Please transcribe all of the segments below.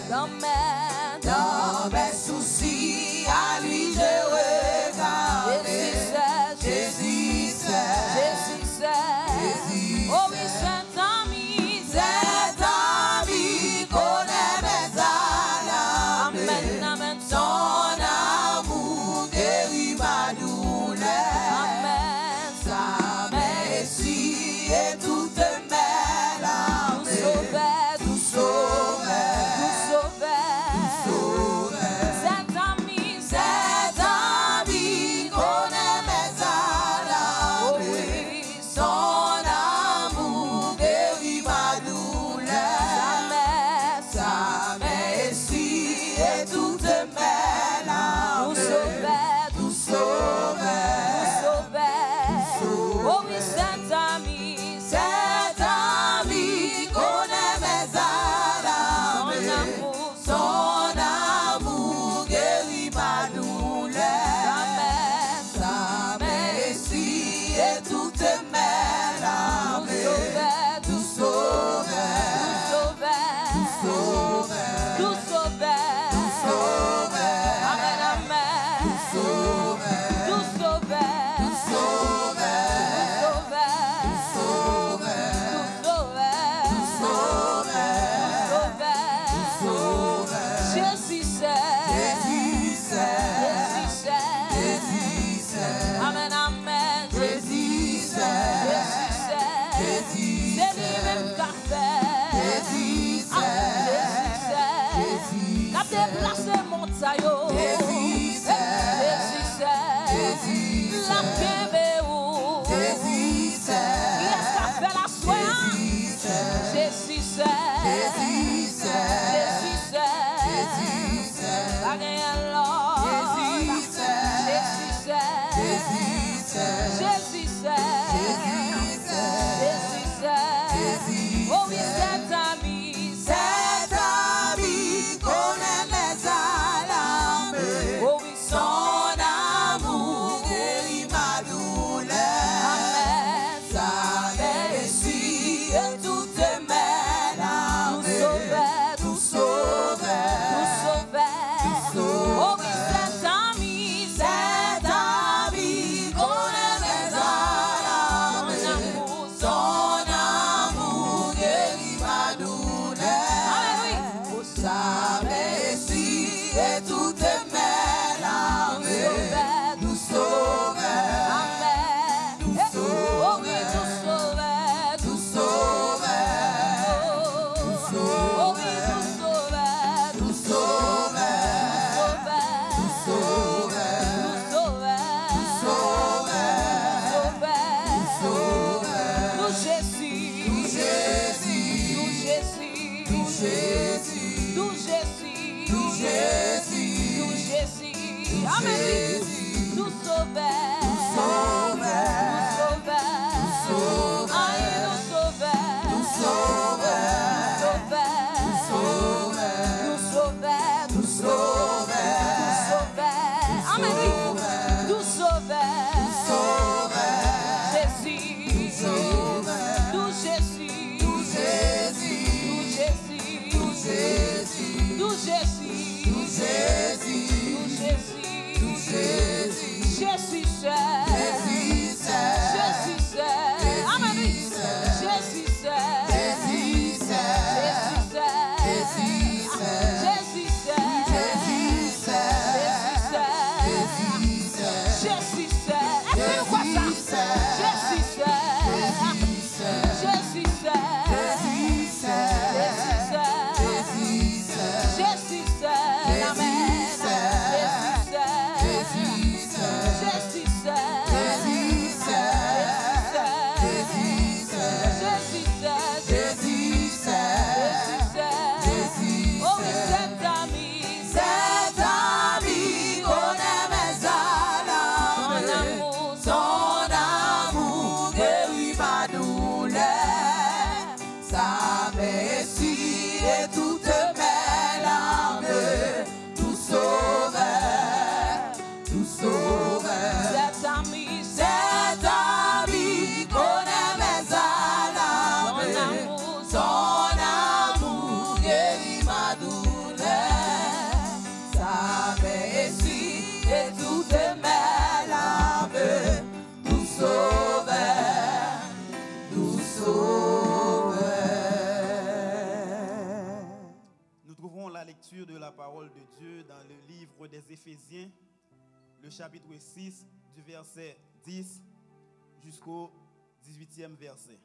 Dans mes soucis, à lui je regarde. Jésus c'est. Oh oui, cet ami connaît mes âmes. Amen, amen. Son amour guérit ma douleur. Amen. Sa merci et toute mes larmes. Tout sauveur. Cet ami connaît mes âmes. Oh oui, son amour guérit ma douleur. Sa merci et toute mes larmes. Tout sauveur. Oh oui, cet ami connaît mes âmes. Son amour guérit ma douleur. Sa merci et toutes mes larmes. Tout sauveur. Amen, amen. Tout sauveur. Jésus c'est. Amen, amen. Jésus c'est. C'est lui-même qui a fait. Jésus c'est. Qui a déplacé montagne. Jésus c'est. La Kébéou. Jésus c'est. Qui a fait la soyance. Jésus c'est. Oh oui, cet ami connaît mes âmes. Oh oui, son amour guérit ma douleur. Amen. Sa merci et toutes mes larmes. Tout sauveur. Oh oui, cet ami connaît mes âmes. Son amour guérit ma douleur. Amen. Sa merci et toutes mes larmes. Tout sauveur. Amen. Oh oui, tout sauveur. Oh oui, tout sauveur. Amen. Tout sauveur. Jésus c'est. lecture de la parole de Dieu dans le livre des Éphésiens, le chapitre 6, du verset 10 jusqu'au 18e verset.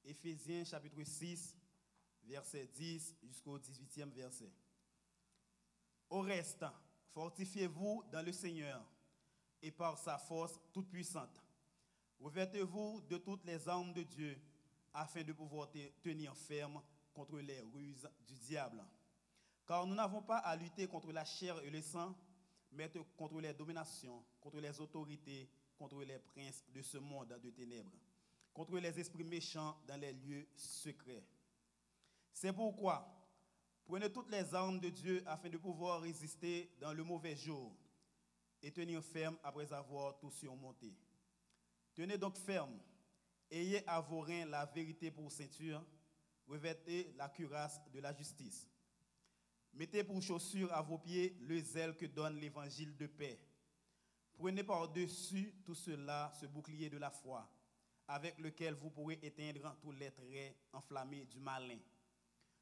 Éphésiens chapitre 6, verset 10 jusqu'au 18e verset. Au reste, fortifiez-vous dans le Seigneur et par sa force toute puissante. Revêtez-vous de toutes les armes de Dieu afin de pouvoir tenir ferme contre les ruses du diable. Car nous n'avons pas à lutter contre la chair et le sang, mais contre les dominations, contre les autorités, contre les princes de ce monde de ténèbres, contre les esprits méchants dans les lieux secrets. C'est pourquoi, prenez toutes les armes de Dieu afin de pouvoir résister dans le mauvais jour et tenir ferme après avoir tout surmonté. Tenez donc ferme, ayez à vos reins la vérité pour ceinture, revêtez la cuirasse de la justice. Mettez pour chaussure à vos pieds le zèle que donne l'évangile de paix. Prenez par-dessus tout cela ce bouclier de la foi, avec lequel vous pourrez éteindre tous les traits enflammés du malin.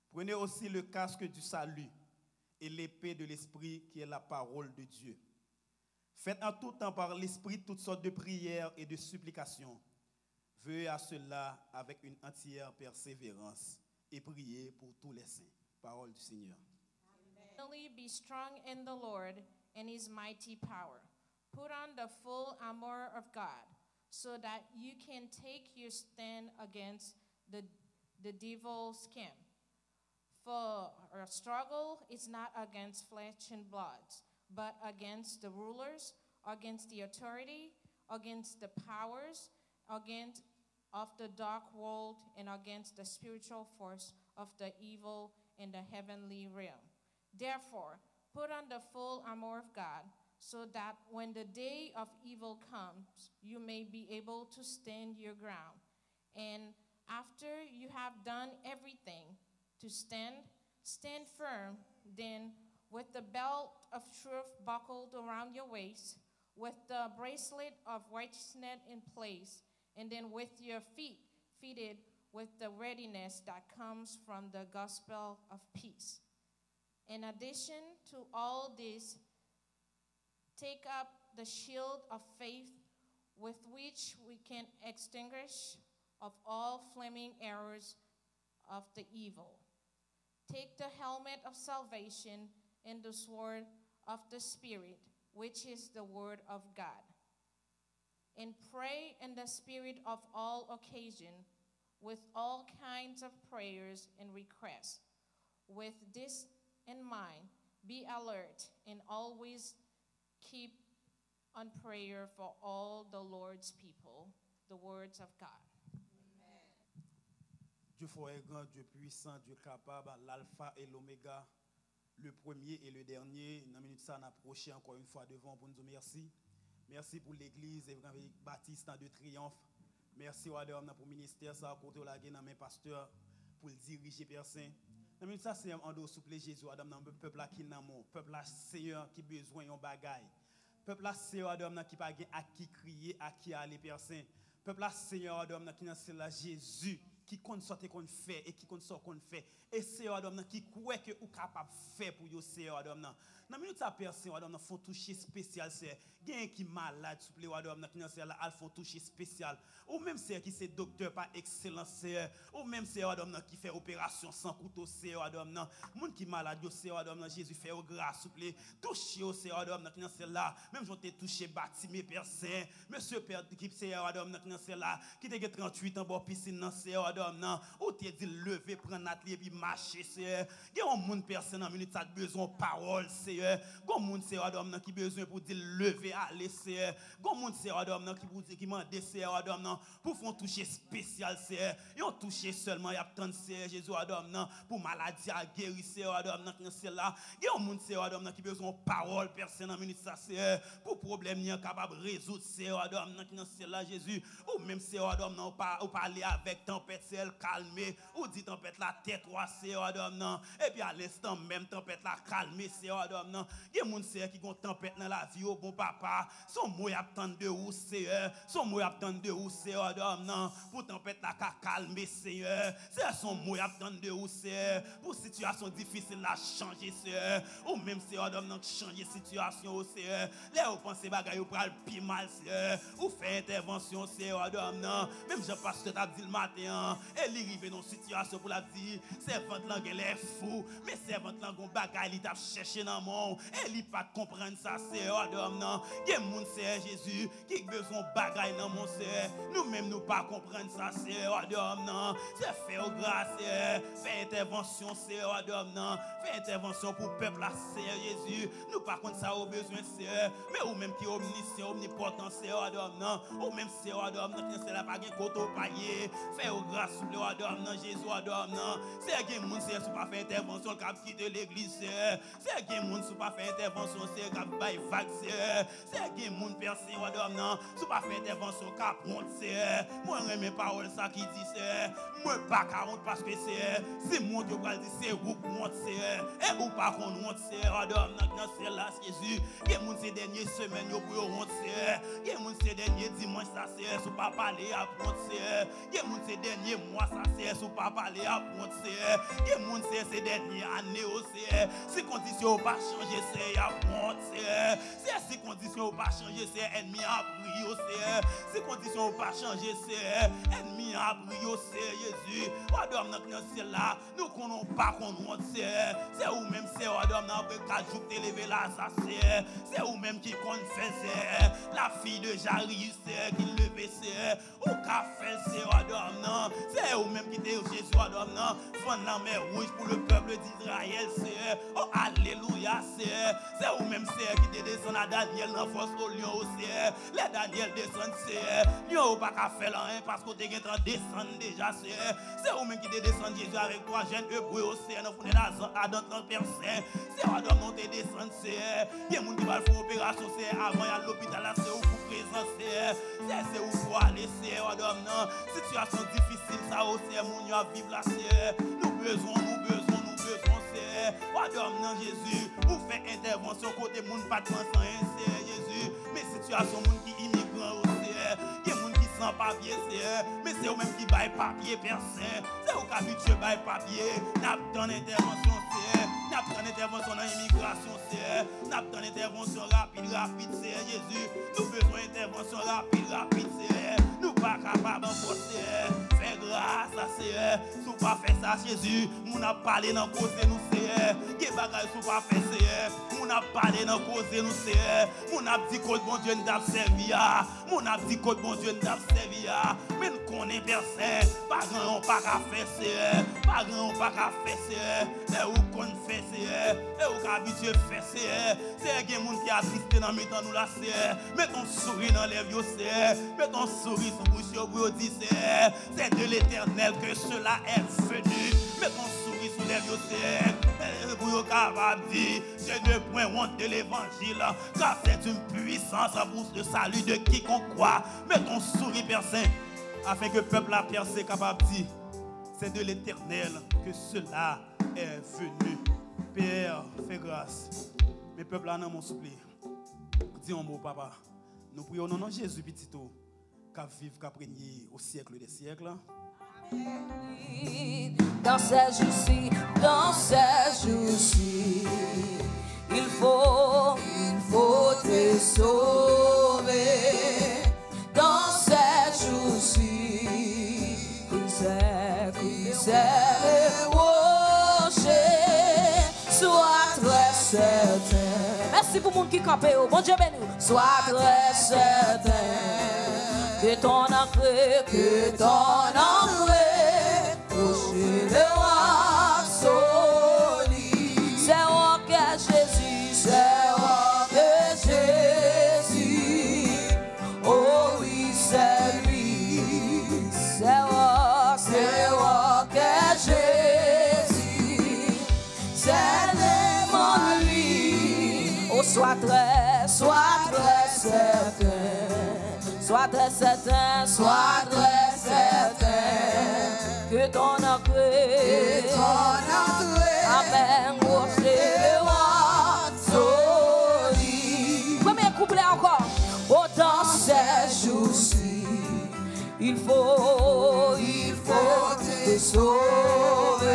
Prenez aussi le casque du salut et l'épée de l'esprit qui est la parole de Dieu. Faites en tout temps par l'esprit toutes sortes de prières et de supplications. Veuillez à cela avec une entière persévérance et priez pour tous les saints. Parole du Seigneur. Finally, be strong in the Lord and his mighty power. Put on the full armor of God, so that you can take your stand against the devil's scheme. For our struggle is not against flesh and blood, but against the rulers, against the authority, against the powers, against of the dark world, and against the spiritual force of the evil in the heavenly realm. Therefore, put on the full armor of God, so that when the day of evil comes, you may be able to stand your ground. And after you have done everything to stand firm, then with the belt of truth buckled around your waist, with the bracelet of righteousness in place, and then with your feet fitted with the readiness that comes from the gospel of peace. In addition to all this, take up the shield of faith with which we can extinguish of all flaming arrows of the evil. Take the helmet of salvation and the sword of the Spirit, which is the word of God. And pray in the spirit of all occasion with all kinds of prayers and requests. With this in mind, be alert and always keep on prayer for all the Lord's people. The words of God. Dieu fort et grand, Dieu puissant, Dieu capable, l'alpha et l'oméga, le premier et le dernier. Dans la minute ça, on approche encore une fois devant pour nous dire merci. Merci pour l'église évangélique baptiste de triomphe. Merci pour le ministère, ça, côté de la guerre, dans mes pasteurs, pour le diriger, Père Saint. Dans la minute ça, c'est en dehors souple Jésus, Adam, dans le peuple qui n'a pas, peuple là, Seigneur, qui besoin de bagaille. Peuple là, Seigneur, Adam, qui pas à qui crier, à qui aller, Père Saint. Peuple là, Seigneur, Adam, qui n'a là, Jésus. Qui compte sortir qu'on fait et qui compte sortir qu'on fait et c'est Adam qui croit que ou capable faire pour yo c'est Adam dans minute ça personne Adam faut toucher spécial c'est gain qui malade s'il plaît Adam qui dans c'est là al faut toucher spécial ou même c'est qui c'est docteur par excellence c'est ou même c'est Adam qui fait opération sans couteau c'est Adam monde qui malade yo c'est Adam Jésus fait grâce s'il plaît toucher c'est Adam qui dans c'est là même j'ont touché Baptiste Père Saint monsieur Père qui c'est Adam qui dans c'est là qui te 38 ans bon piscine dans c'est non, ou te dit lever, prendre l'atelier puis marcher, c'est. Il y a un monde personne en minute ça besoin de parole, c'est. Gon monde c'est Adam qui besoin pour dire lever, aller, c'est. Gon monde c'est Adam qui pour dire qui mande c'est Adam pour faire toucher spécial, c'est. Et on toucher seulement y a tant c'est Jésus Adam pour maladie à guérir, c'est Adam c'est là. Il y a un monde c'est Adam qui besoin de parole, personne en minute ça c'est pour problème ni capable résoudre, c'est Adam c'est là Jésus ou même c'est Adam ou parler avec tempête c'est elle calmée. Ou dit tempête la tête c'est Adam non. Et puis à l'instant même tempête la calmée c'est Adam non. Il y a moun c'est qui gon tempête dans la vie au bon papa. Son mot attend de où c'est son mot attend de où c'est Adam non. Pour tempête la calmer c'est son mot attend de où c'est pour situation difficile la changer c'est ou même c'est Adam non changer situation c'est là vous pensez bagaille ou pral pi mal c'est ou fait intervention c'est Adam non. Même Jean pasteur t'a dit le matin et il arrive dans situation pour la dire servante là elle est fou mais servante là gon bagaille il t'a cherché dans mon et il pas comprendre ça c'est Adam non. Gen moun c'est Jésus qui besoin bagaille dans mon c'est nous même nous pas comprendre ça c'est Adam non. C'est faire grâce faire intervention c'est Adam non. Faire intervention pour peuple là c'est Jésus nous pas contre ça au besoin c'est mais ou même qui omniscient omnipotent c'est Adam non. Ou même c'est Adam non qui c'est là pas gen koto payer faire grâce sur le Adam non Jésus Adam non. C'est gen moun c'est sou pas faire intervention le cap quitter l'église c'est gen moun sou pas faire intervention c'est cap bay vague c'est gen moun percé Adam non sou pas faire intervention cap honte c'est moi remè parole ça qui dit c'est moi pas ka honte parce que c'est mon Dieu va dire c'est ou honte c'est et ou pas qu'on honte c'est Adam non c'est là Jésus gen moun ces dernières semaines yo pour honte c'est gen moun ces derniers dimanche ça c'est sou pas parler à honte c'est gen moun ces derniers mois ça c'est sou pas parler à honte c'est gen moun ces dernières années c'est si conditions pas changer c'est y a honte c'est si conditions pas changer c'est ennemi a brio c'est si conditions pas changer c'est ennemi a brio c'est Jésus Adam dans ciel là nous connaissons pas qu'on honte c'est ou même c'est Adam dans après 4 jours t'élever là ça c'est ou même qui confesse la fille de Jairus qui levé c'est au café c'est Adam non c'est ou même qui était Jésus Adam non fond la mer rouge pour le peuple d'Israël c'est oh alléluia c'est ou même c'est qui descend à Daniel dans force au lion c'est les Daniel descend c'est lion pas qu'à faire rien parce que t'es en descend déjà c'est ou même qui descend Jésus avec 3 jeunes hébreux c'est dans fond à dans personne c'est Adam monter descend c'est il y a monde qui va faire opération c'est avant à l'hôpital là c'est où pour présence c'est où pour aller c'est Adam non situation difficile ça aussi mon yo vivre là c'est nous besoin c'est Adam non Jésus pour faire intervention côté moun pas de c'est Jésus mais situation moun qui immigrant aussi il y a moun qui sans papier c'est mais c'est eux même qui bail papier personne c'est eux qui habitué bail papier n'a pas d'intervention c'est n'a pas d'intervention dans l'immigration c'est n'a pas d'intervention rapide c'est Jésus nous besoin d'intervention rapide c'est nous pas capable c'est faire grâce à c'est sous pas faire ça Jésus moun a parlé dans côté nous c'est qui bagaille sous pas faire c'est moun a parlé dans côté nous c'est moun a dit que bon Dieu n'a servi moun a dit que bon Dieu n'a servi mais nous connaît personne pas grand pas qu'à faire c'est pas grand pas qu'à faire c'est et où qu'on fait c'est et où qu'habitué faire c'est gen moun qui a triste dans mi temps nous là c'est mets ton sourire dans les yeux c'est mets ton sourire sur bouche pour dire c'est de l'Éternel que cela est venu mets ton sourire sur les yeux c'est pour capable dire je ne point honte de l'évangile car c'est une puissance pour le salut de quiconque croit mets ton sourire personne afin que le peuple a percé capable de dire c'est de l'Éternel que cela est venu. Père, fais grâce. Mes peuples là, mon souple. Dis un mot, papa. Nous prions au nom de Jésus, petit tout, qu'à vivre, qu'à régner au siècle des siècles. Dans ces jours-ci, il faut te sauver. Dans ces jours-ci, sois très certain. Merci pour le monde qui campe. Bon Dieu béni. Sois très certain que ton entrée, prochainement solide. C'est où que Jésus, oh oui, c'est lui. C'est où que Jésus, c'est le lui. Oh, sois très certain. Sois très certain. que ton entrée, Amen, oh c'est le roi solide. Premier couplet encore. Oh dans ces jours-ci, il faut te sauver.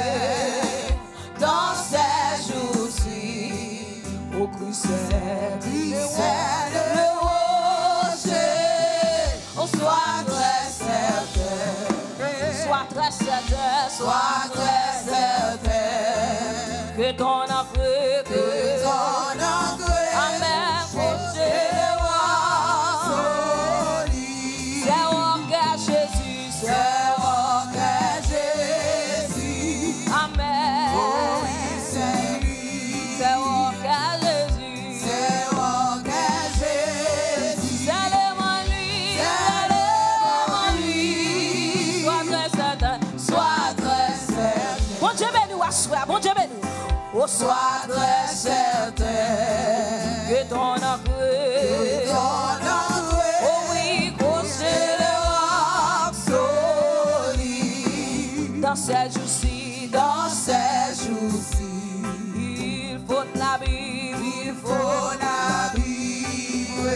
Dans ces jours-ci, au Christ c'est le rocher. Oh sois très certain, sois très certain, sois très certain que ton entrée, Amen, oh c'est le roi solide. C'est roca Jésus, c'est roca Jésus, Amen. Oh oui, c'est lui, c'est roca Jésus, c'est roca Jésus, c'est le mon lui, sois très certain, sois très certain. Bon Dieu béni, assois, bon Dieu béni. Oh, sois très certain que ton entrée, oh oui, que c'est le roc solide. Dans ces jours-ci, il faut la Bible, il faut la Bible.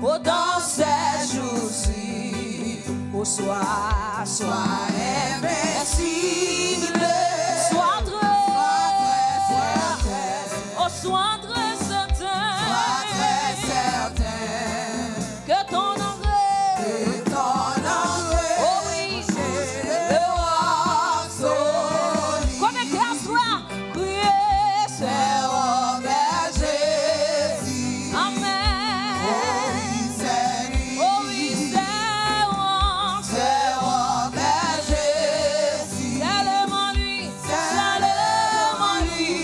Oh, dans ces jours-ci, oh, sois invincible, sois sois très certain que ton entrée, oh oui, c'est le roi solide. Connecté à soi, priez, c'est roi Jésus, Amen. Oh oui, c'est lui, oh oui, c'est roi Jésus, c'est le mon lui, c'est le mon lui.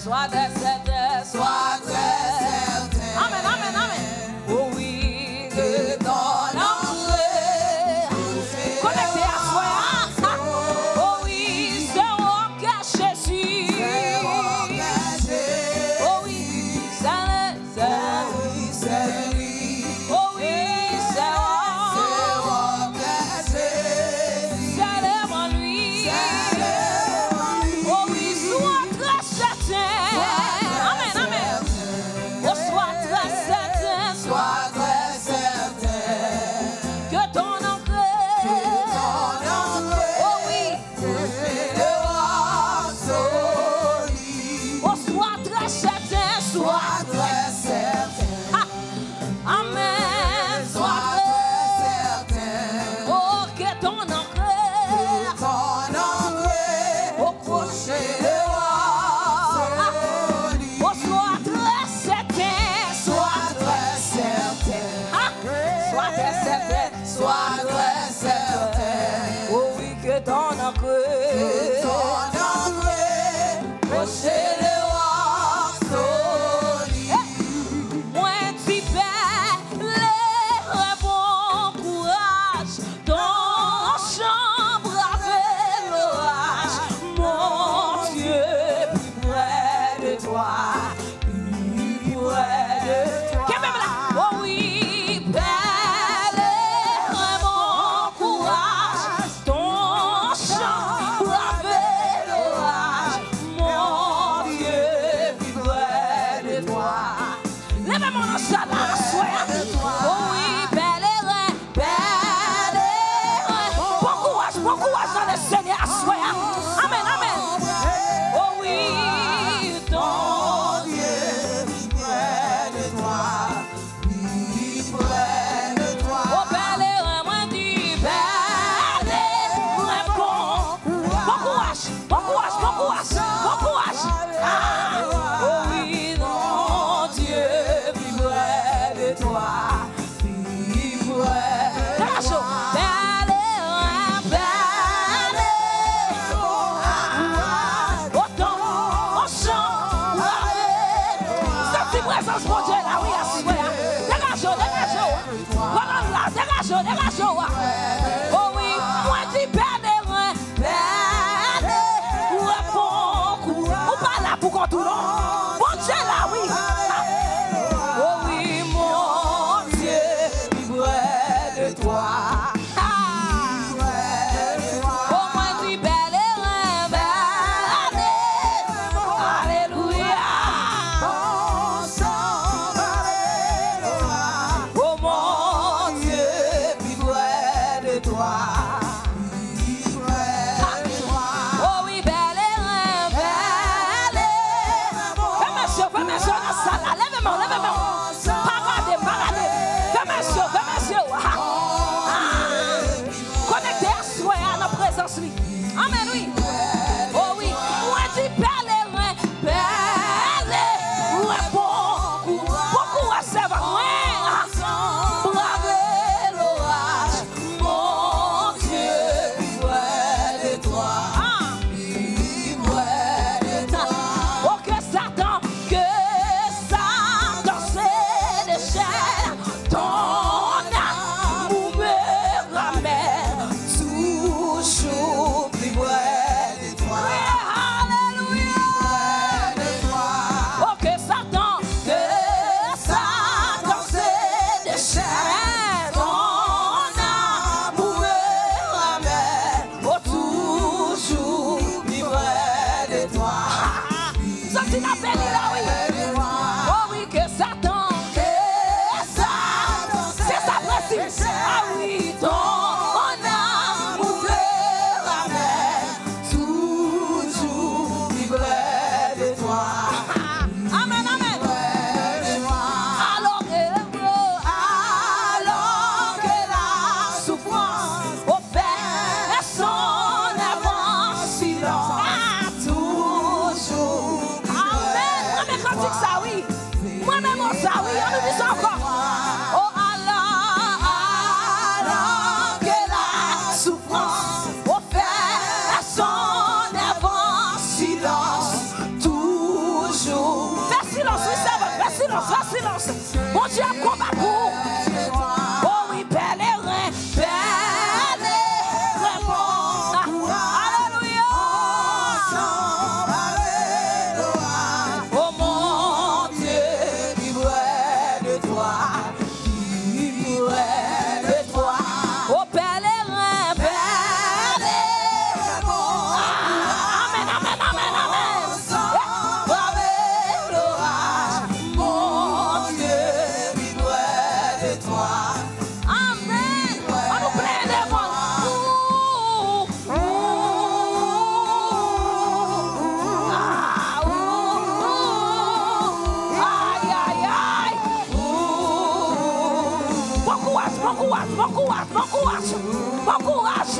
Sois très certain, sois très certain. Amen, amen, amen. Oh oui, que ton entrée, connecté à soi. Oh oui, c'est roca Jésus. Oh oui, c'est lui. Oh oui, c'est roca Jésus. C'est le mon lui. Oh oui, sois très certain. Amen, amen. Oh, sois très certain que ton entrée, oh oui, c'est le roi solide. Oh, sois très certain, sois très certain. Ah, amen, sois très certain. Oh, que ton entrée, oh, crochet le roi. Oh, sois très certain, sois très certain. Ah, sois très certain, sois très certain. Oh oui, que ton entrée, oh, c'est le roi solide. Moi, tu perds les bon courage dans chambre avec l'orage. Mon Dieu, plus près de toi, plus près de toi. Qu'est-ce que là? Oh oui, belle et bon courage, ton chambre avec l'orage. Mon Dieu, plus près de toi. Lève mon ensemble à soi. Oh oui, belle et bon courage dans le Seigneur à soi. Amen, amen. Oh oui, ton Dieu, plus près de toi, plus près de toi. Oh belle et moi dis, belle et bon courage, bon courage, bon courage, bon courage. Ah, oh oui, ton Dieu, plus près de toi, plus près de toi. Belle et belle. Présence mon Dieu là, oui, assis, dégagez. Voilà là, dégagez. Oh oui, moi dis perdre, ou pas là pour qu'on tourne. Mon Dieu là, oui. Oh oui, mon Dieu, Oh oui, belle et rein, belle et fais monsieur dans la salle. Lève-moi. Paradez. Fais monsieur. Connectez à soi à la présence, lui. Amen, oui. Oh oui, moi dis belle et rein, belle et rein, beaucoup à savoir. Mon Dieu, combat pour. Oh oui, belle et rein, bon. Alléluia. Oh mon Dieu, vivrai de toi. Oh belle et rein, bon. Amen. Bon courage.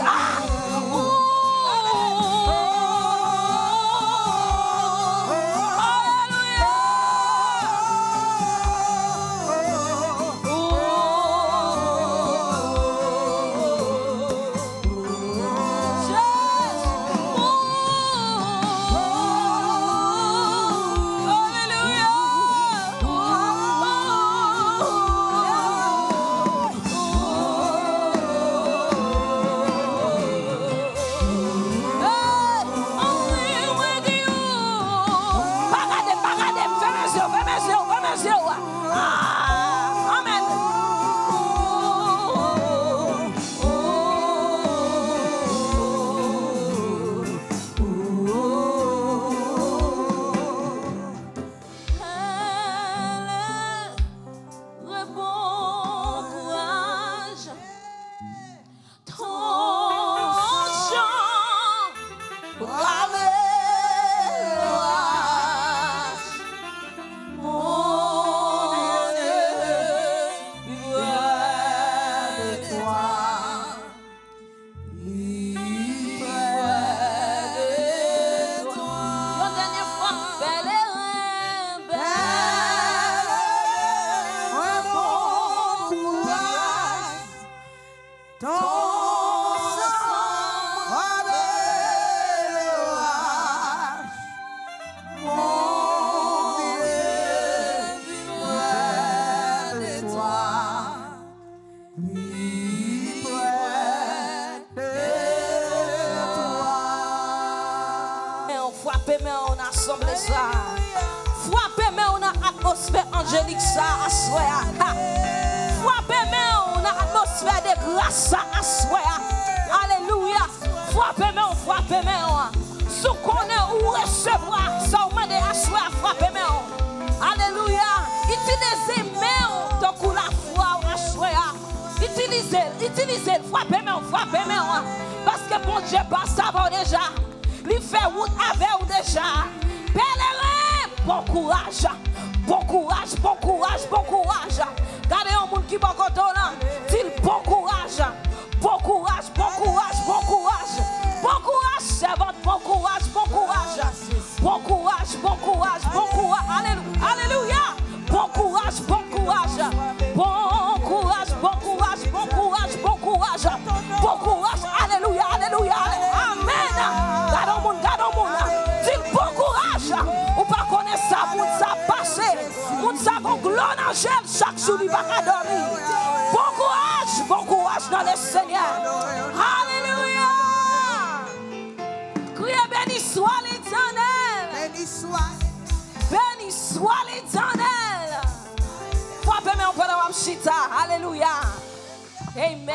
Frappez-moi on a atmosphère angélique ça à soya. Frappez-moi on a atmosphère de grâce à soya. Alléluia. Frappez-moi. Sous qu'on est ou recevoir ça on m'a dit à soya frappez-moi. Alléluia. Utilisez-moi donc la foi à soya. Utilisez, frappez-moi. Dieu passe avant déjà. Il fait route avec vous déjà. Pèlerin, bon courage. Bon courage, bon courage, bon courage. Gardez un monde qui va content là. Dis bon courage. Bon courage, bon courage, bon courage. Bon courage, servante, bon courage, bon courage. Bon courage, bon courage, bon courage. Alléluia. Alléluia. Bon courage, bon courage. Bon courage, bon courage, bon courage, bon courage. Bon courage. Alléluia, alléluia. Amen. Gardez un monde, gardez un monde. Dis bon courage. Ou pas connaître ça, moun ça passé. Moun ça gon gloire dans gel chaque jour il va dormir. Bon courage dans le Seigneur. Alléluia. Criez béni soit l'Éternel. Béni soit. Béni soit l'Éternel. Frappez moi on peut avoir chita. Alléluia. Amen.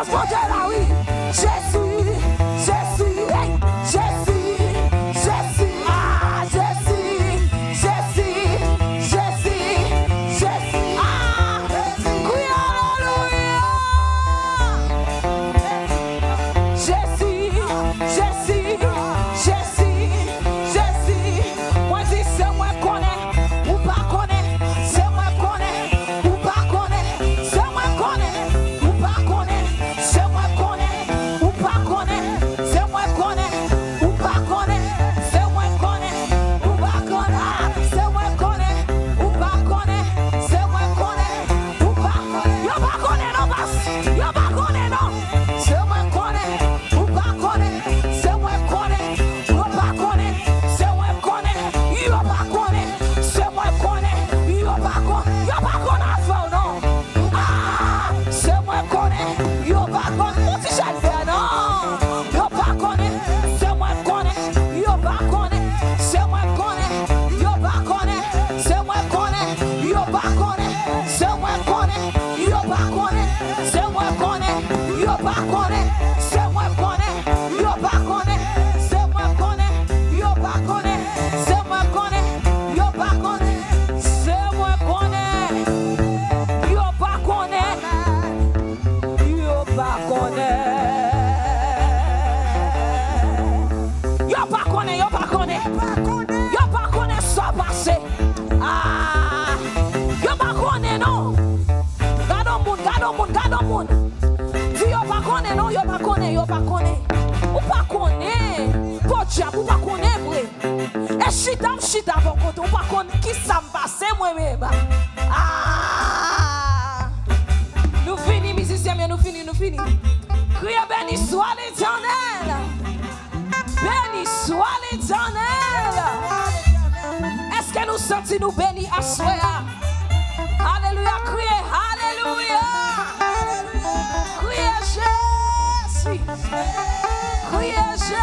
puissance pour Dieu là, oui. Jésus, Jésus, hey, Jésus, Jésus, ah, Jésus, Jésus, Jésus, Jésus, ah, oui, alléluia. Jésus, Jésus, Jésus, Jésus, moi dis c'est moi connais, ou pas connais, c'est moi connais, ou pas connais, c'est moi connais, ou pas connais, c'est moi connais, ou pas connais, c'est moi connais, ou pas connais, c'est moi connais, ou pas connais, c'est moi connais, ou pas connais, c'est moi connais, ou pas connais, yo pas connais non pas, yo pas connais non, c'est moi connais, ou pas connais, c'est moi connais, yo pas connais, c'est moi connais, yo pas connais, c'est moi connais, yo pas connais faire non, ah, c'est moi connais, yo pas connais, on dit jamais faire non, yo pas connais, c'est moi connais, yo pas connais, c'est moi connais, yo pas connais, c'est moi connais, yo pas connais, c'est moi connais, yo pas connais, c'est moi connais, yo pas connais, c'est moi connais, yo pas connais, c'est moi connais, yo pas connais, c'est moi connais, yo pas connais, c'est moi connais, yo pas connais, yo pas connais, yo pas connais, yo pas connais, yo pas connais ça passé, ah, yo pas connais non, gardons moun, gardons moun, gardons moun. Si yo pas connaît non, yo pas connaît, yo pas connaît. Ou pas connaît. Pour diable, ou pas connaît vrai. Et chita pour côté, ou pas connaît qui ça me passe moi-même. Ah! Nous finissons musiciens, nous finissons. Criez béni soit l'Éternel. Béni soit l'Éternel. Est-ce que nous sentons nous bénis à soi? Alléluia, criez, alléluia. Criez Jésus. Criez Jésus.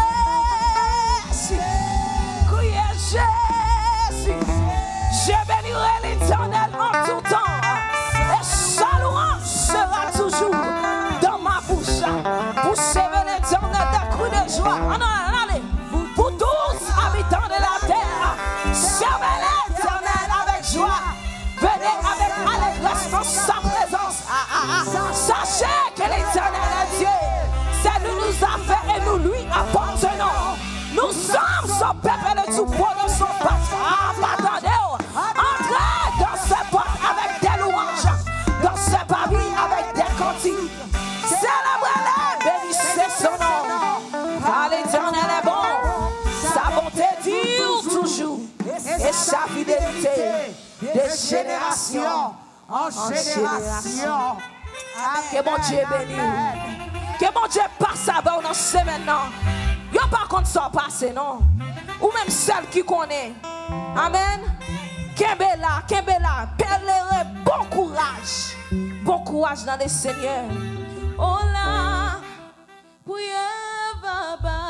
Criez Jésus. Je bénirai l'Éternel en tout temps. Et sa louange sera toujours dans ma bouche. Pour servir l'Éternel d'un cri de joie. Allez. Pour tous habitants de la terre, servez l'Éternel avec joie. Venez avec allégresse dans sa présence. Sachez que l'Éternel est Dieu. C'est lui nous a fait et nous lui appartenons. Nous sommes son peuple et le troupeau de son pasteur. Attendez, entrez dans ses portes avec des louanges, dans ses pavillons avec des cantiques. Célébrez-le, bénissez son nom. Car l'Éternel est bon, sa bonté dure toujours et sa fidélité de génération en génération. Que mon Dieu bénisse. Que mon Dieu passe à vous dans ce maintenant. Il n'y a pas contre ça passer, non. Ou même celle qui connaît. Amen. Kembela, pèlerin, bon courage. Bon courage dans le Seigneur. Oh là, priez, Baba,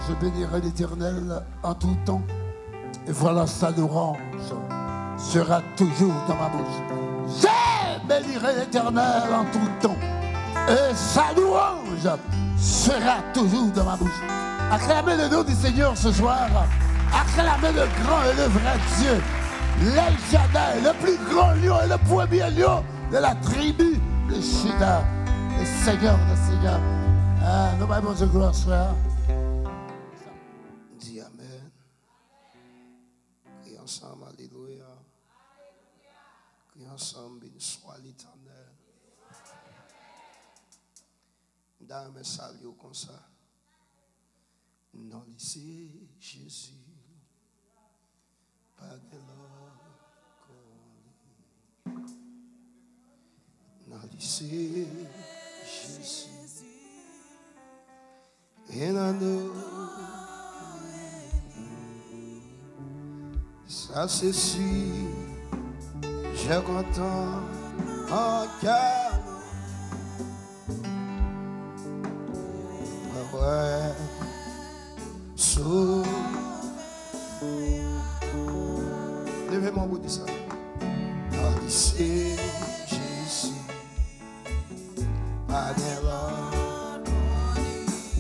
Je bénirai l'Éternel en tout temps, et voilà sa louange sera toujours dans ma bouche. Je bénirai l'Éternel en tout temps, et sa louange sera toujours dans ma bouche. Acclamez le nom du Seigneur ce soir. Acclamez le grand et le vrai Dieu, l'El Shaddai, le plus grand lion et le premier lion de la tribu de Juda, le Seigneur des Seigneurs. Ah, nous m'avons de gloire, frère. Dis Amen. Crie ensemble, Alléluia. Crie ensemble, béni soit l'Éternel. Dans mes saluts comme ça. Non, lycée Jésus. Pas de l'or. Non, lycée. c'est Jésus. Et nous, ça c'est si j'ai content en cœur. Ouais, sous. Levez-moi vous dire ça. Ah, c'est Jésus. Pas d'erreur.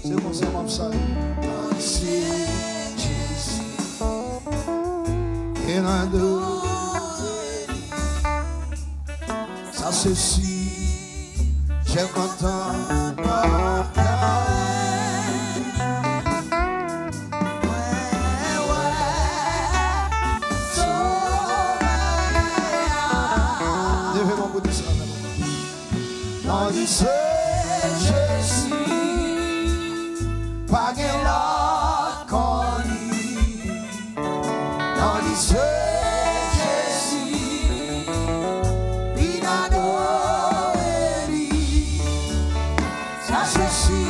C'est comme ça, mon ça. Ah, c'est Jésus. Et l'un d'eux. Ça c'est si j'ai content. C'est Jésus, pas de l'autre qu'on lit. Non, c'est Jésus, il a donné. Ça c'est si,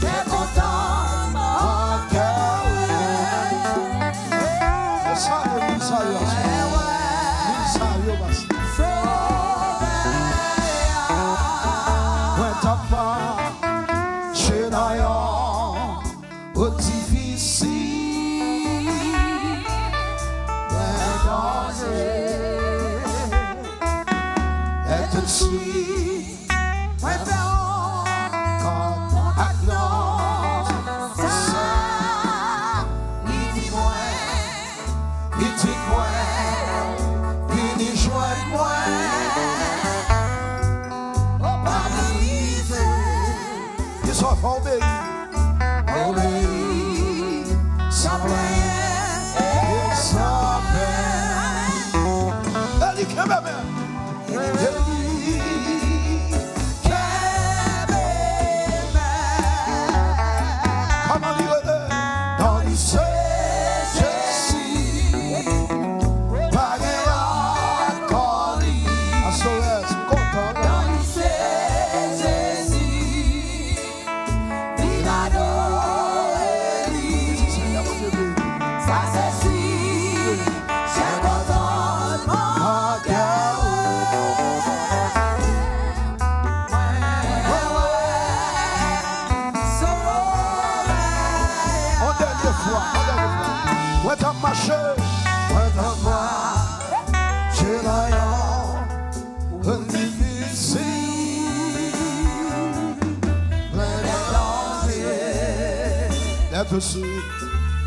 j'ai content mon cœur. Ça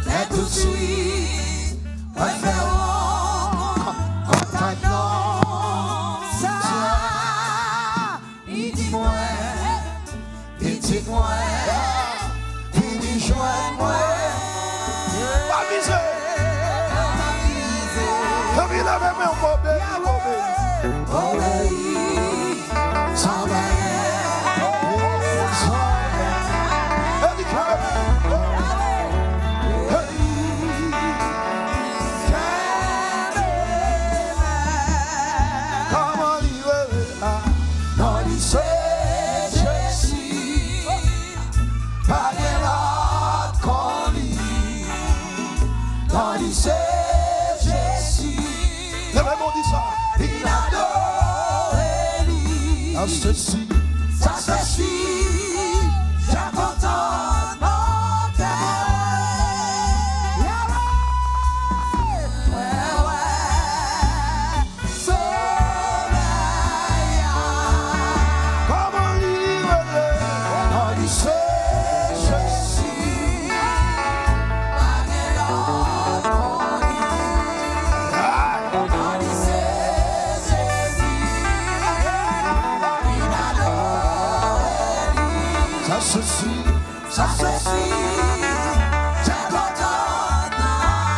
Let the sweet, ceci, ça ceci, j'ai content mon cœur. Soleil, comment livrer, on dit c'est ceci, pas de l'autre on dit c'est ceci. Ça suffit, j'ai content mon cœur.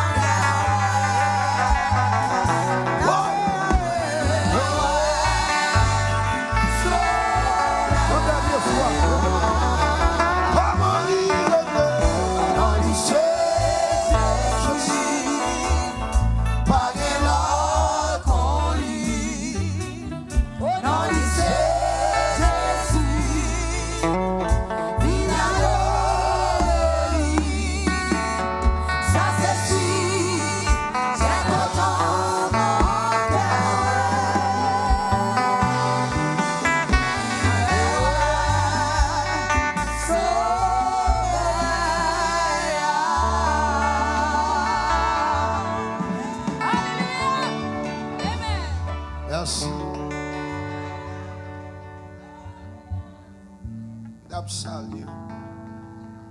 D'ab salut.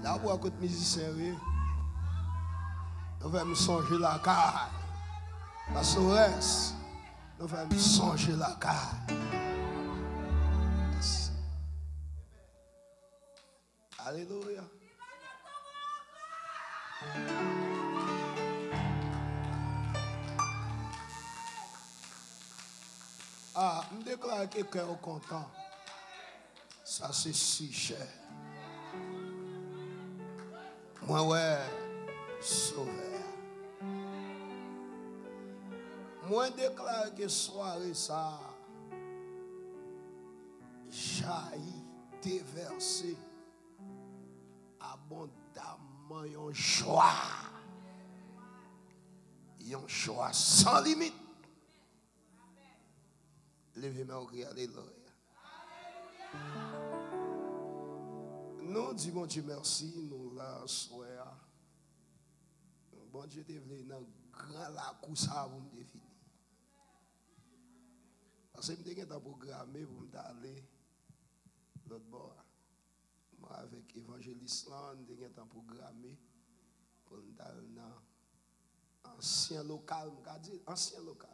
Là, où écoute musicien, nous allons songer la caille. Parce que le reste, nous allons songer la caille. Merci. Alléluia. Ah, je me déclare que quelqu'un est content. Ça, c'est si cher. Moi, ouais, sauvé. Moi, déclare que soirée, ça, jaillit, déversé, abondamment, un joie. Un joie sans limite. Levez-moi au cri, alléluia. Nous disons, bon Dieu, merci, nous la soya. Bon Dieu, tu es dans grand la coussa pour me définir. Parce que je suis programmé pour m'aller l'autre bord. Moi, avec évangéliste, je suis programmé pour m'aller dans ancien local, ancien local.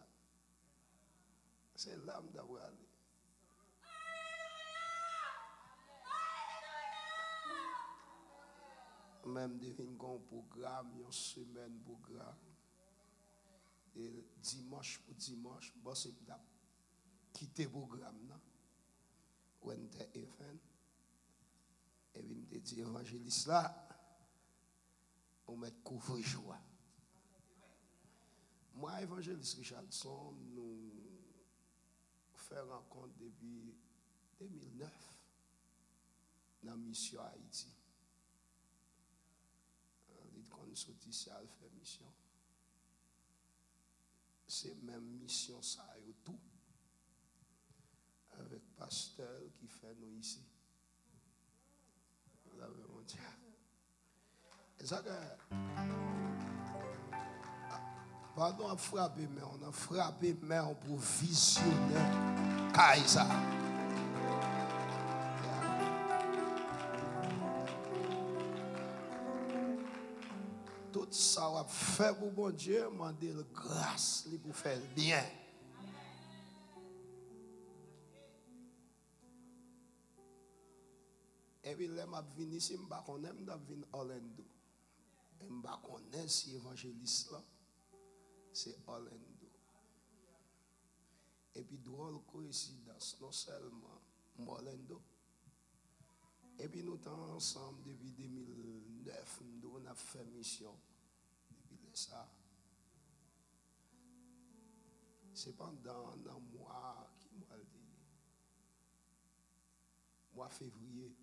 C'est là que je dois aller. Même devine qu'on programme, une semaine programme. Et dimanche pour dimanche, bon, c'est quitter le programme. When the event. Et puis, je dis, évangéliste là, on met couvre-joie. Moi, évangéliste Richardson, nous faisons rencontre depuis 2009 dans la mission Haïti. Quand nous sommes ici à faire mission, c'est même mission ça et tout. Avec pasteur qui fait nous ici. Vous avez mon Dieu. Et ça que. Pardon, on a frappé, mais on a frappé, mais pour visionner Kaisa. Tout ça va faire pour bon Dieu, demander la grâce pour faire bien. Et puis, là, je viens ici, je ne vais pas venir Orlando. Je ne vais pas connaître si évangéliste là, c'est Orlando. Et puis, drôle coïncidence, non seulement Orlando. Et puis, nous sommes ensemble depuis 2009. Nous avons fait mission. Depuis ça. C'est pendant un mois qui m'a dit. Mois février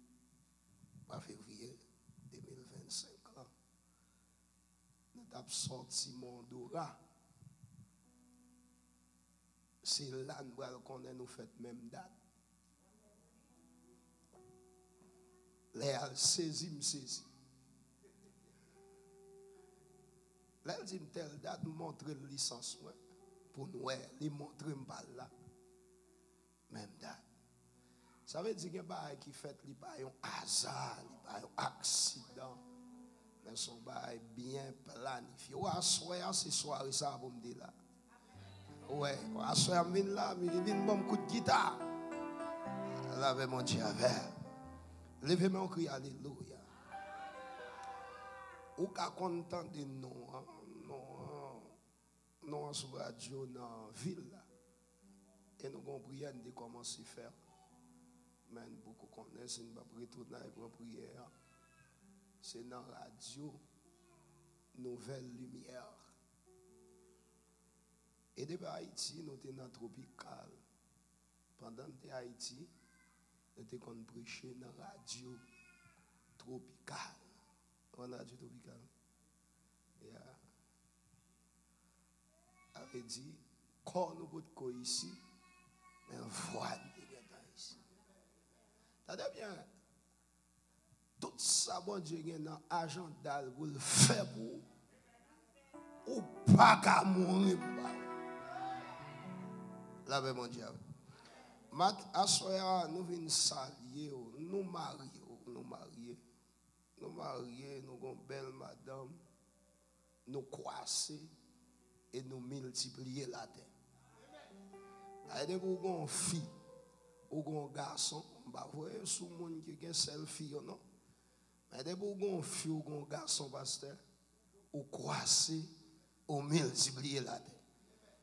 2025. Nous avons sorti mon Dora. C'est là qu'on a nous fait même date. Là, elle saisit, me saisit. Là, elle dit, telle date, montre le licence, pour nous, elle montre pas là. Même date. Ça veut dire qu'il y a des qui fait, il n'y a pas un hasard, il n'y a pas un accident. Mais son bail bien planifié. Ou à soir, c'est soirée, ça, vous me dire là. Ouais, à soir, je viens là, je viens bon coup de guitare. Là, avec mon Dieu, avec. Levez-moi au cri, alléluia. Ou qu'à content de nous, nous sur radio dans la ville. Et nous avons prié de commencer à faire. Mais beaucoup connaissent, nous avons retourné pour prière. C'est dans la radio, Nouvelle Lumière. Et depuis Haïti, nous sommes dans tropical. Pendant que nous sommes Haïti, nous avons prêché dans la radio tropicale. On a radio tropicale. Avait dit, quand nous sommes ici, mais voix de ici. C'est-à-dire bien, tout ça, bon Dieu, il y a un agenda pour le faire pour ou pas qu'à mourir. La paix, mon Dieu. Mat, assoya, nous venons saluer, nous marier, nous avons une belle madame, nous croiser et nous multiplier la terre. Aïe, vous avez une fille ou un garçon, bah voyez sous monde qui a une seule fille non. Mais dès que vous avez une fille ou un garçon pasteur, ou croiser ou multiplier la terre.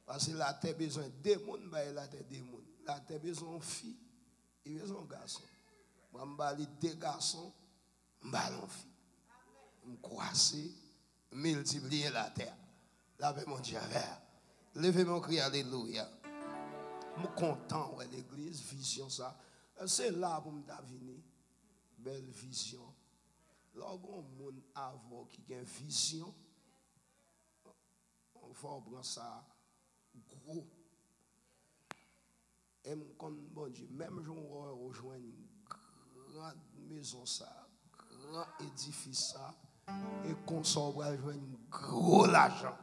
Parce que la terre a besoin de deux monde, la terre des monde. La terre a besoin de fille et besoin de garçon. Moi je deux garçons, je une fille. Je croiser, multiplier la terre. La paix mon Dieu. Levez mon cri alléluia. Je suis content de l'église, vision ça. C'est là pour me venir. Belle vision. Lorsqu'on monde avant qui a une vision, on faut prendre ça gros. Et bon Dieu, même si on rejoint une grande maison ça, grand édifice ça, et qu'on s'en va jouer un gros l'argent.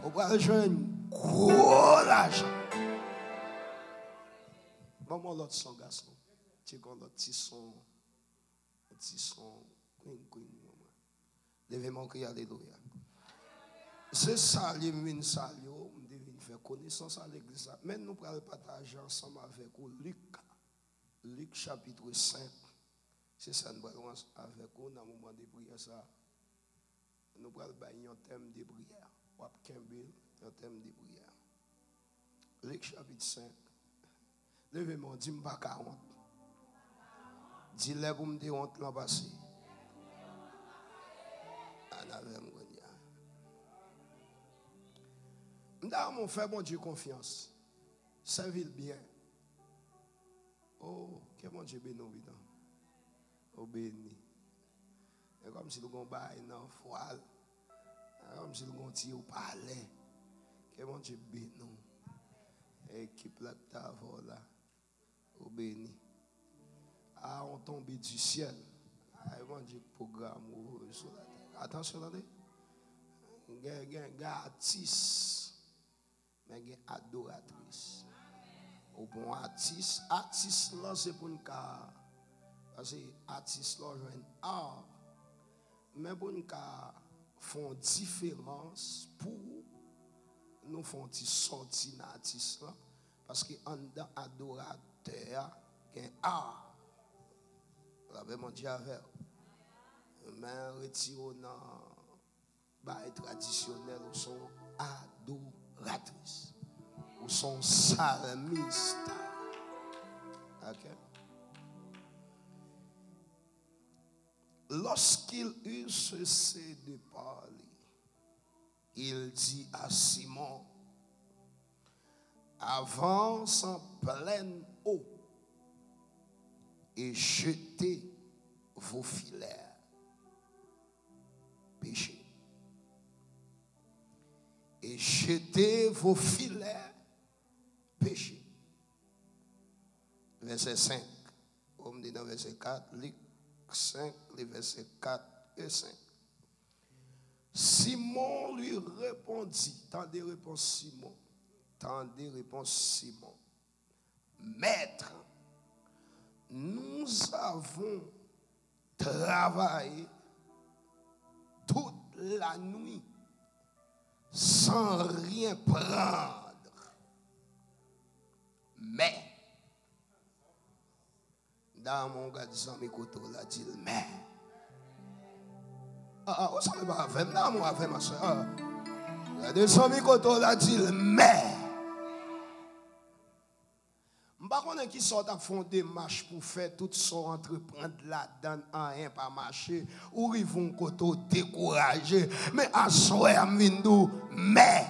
On va jouer un gros l'argent. Maman, l'autre son garçon. Tu as l'autre petit son. Levez mon cri, alléluia. C'est ça, les mines salio, on devine faire connaissance à l'église. Mais nous allons partager ensemble avec vous Luc chapitre 5. C'est ça, nous allons avec vous dans le moment de prière. Nous allons faire un thème de prière. Un thème de prière. Luc chapitre 5. Levez-moi, dis-moi pas 40. Dis-le pour me dire honte l'an passé. Nous fait bon Dieu confiance. Servir bien. Oh, que bon Dieu béni. Oh, béni. C'est comme si nous avons un foile. Comme si nous avons un tir au palais. Que bon Dieu béni. Équipe là, ta voilà. Oh, béni. Ah, on tombe du ciel. Ah, bon Dieu, programme sur la terre. Attention, attendez. Il y a un artiste, mais il y a une adoratrice. Au bon artiste là, c'est pour une cas. Parce que artiste là, j'ai un art. Mais pour une cas, font différence pour nous font sortir l'artiste là. Parce que en dedans, adorateur, il y a un art. La mon Dieu avec. Mais retirons dans bail traditionnel ou sont adoratrices ou sont salmistes. OK? Lorsqu'il eut cessé de parler, il dit à Simon, avance en pleine eau et jetez vos filets. Péché. Et jetez vos filets, péché. Verset 5. On me dit dans verset 4, Luc 5, les versets 4 et 5. Simon lui répondit, tendez réponse Simon, Maître, nous avons travaillé toute la nuit sans rien prendre. Mais, dans mon gars de Zami Koto, là, dit mais. Vous savez pas, dans mon affaire, ma soeur. De Zami Koto, là, dit mais. Je ne sais pas qui sont à fond des marches pour faire tout ça, entreprendre là-dedans, rien pas marcher, ou ils vont côté décourager. Mais à soi, Mindou, mais.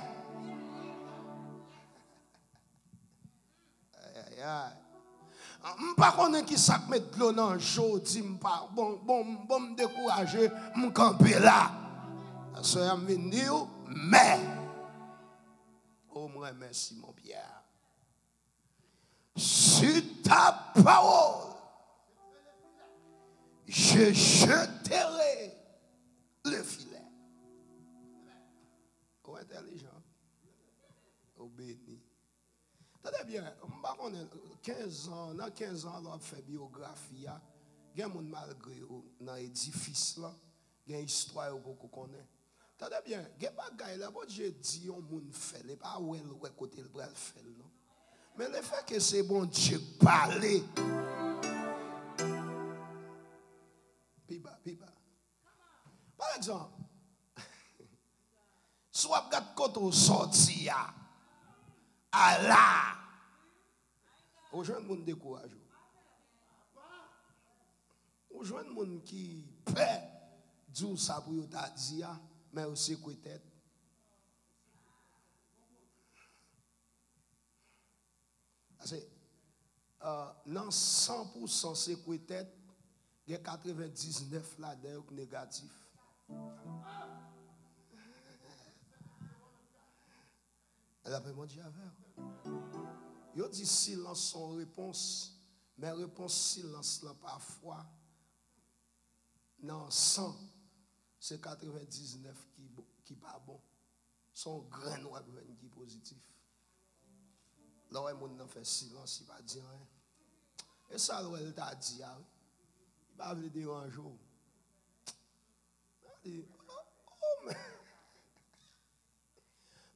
Aïe, aïe. Je ne sais pas qui ça met de l'eau dans le jour, dit bon, me décourager, me camper là. À soi, Mindou, mais. Oh, moi, merci, mon Pierre. Sur ta parole, je jeterai le filet. Oh, intelligent. béni. Tenez bien, on 15 ans, dans 15 ans, on a fait biographie. Il y a des gens malgré dans l'édifice là, il y a une histoire que vous connaissez. Tenez bien, il y a des bagages là, bon Dieu dit, on moun fait, il pas où côté le bras fait non. Mais le fait que c'est bon Dieu parler. Piba. Par exemple, soit regarde quand on sortit à là, au jeune monde découragé. Au jeune monde qui paie du ça pour yo ta dit mais aussi peut-être c'est dans 100% c'est peut-être il y a 99 là-dedans négatif. Elle a vraiment dit avec. Il dit silence sans réponse, mais réponse silence là parfois dans 100 c'est 99 qui pas bon. Son grain noir qui positif. Là où on a fait silence, il va dire rien. Et ça elle t'a dit il va le déranger.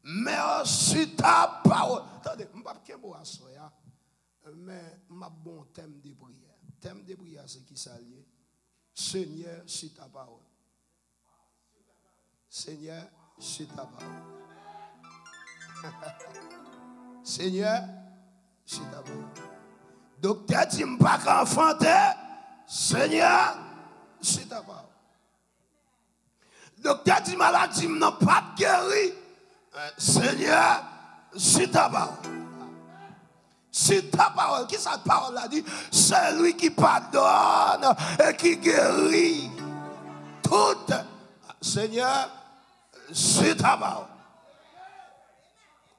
Merci ta parole. Attendez, je ne sais pas qui est à mais je un bon thème de prière. Thème de prière, c'est qui s'allie. Seigneur, c'est ta parole. Seigneur, c'est ta parole. Seigneur, c'est ta parole. Docteur, tu ne pas qu'enfanter. Seigneur, c'est ta parole. Docteur, tu malade, tu n'as pas guéri. Seigneur, c'est ta parole. C'est ta parole. Qui cette parole a dit? C'est lui qui pardonne et qui guérit. Tout. Seigneur, c'est ta parole.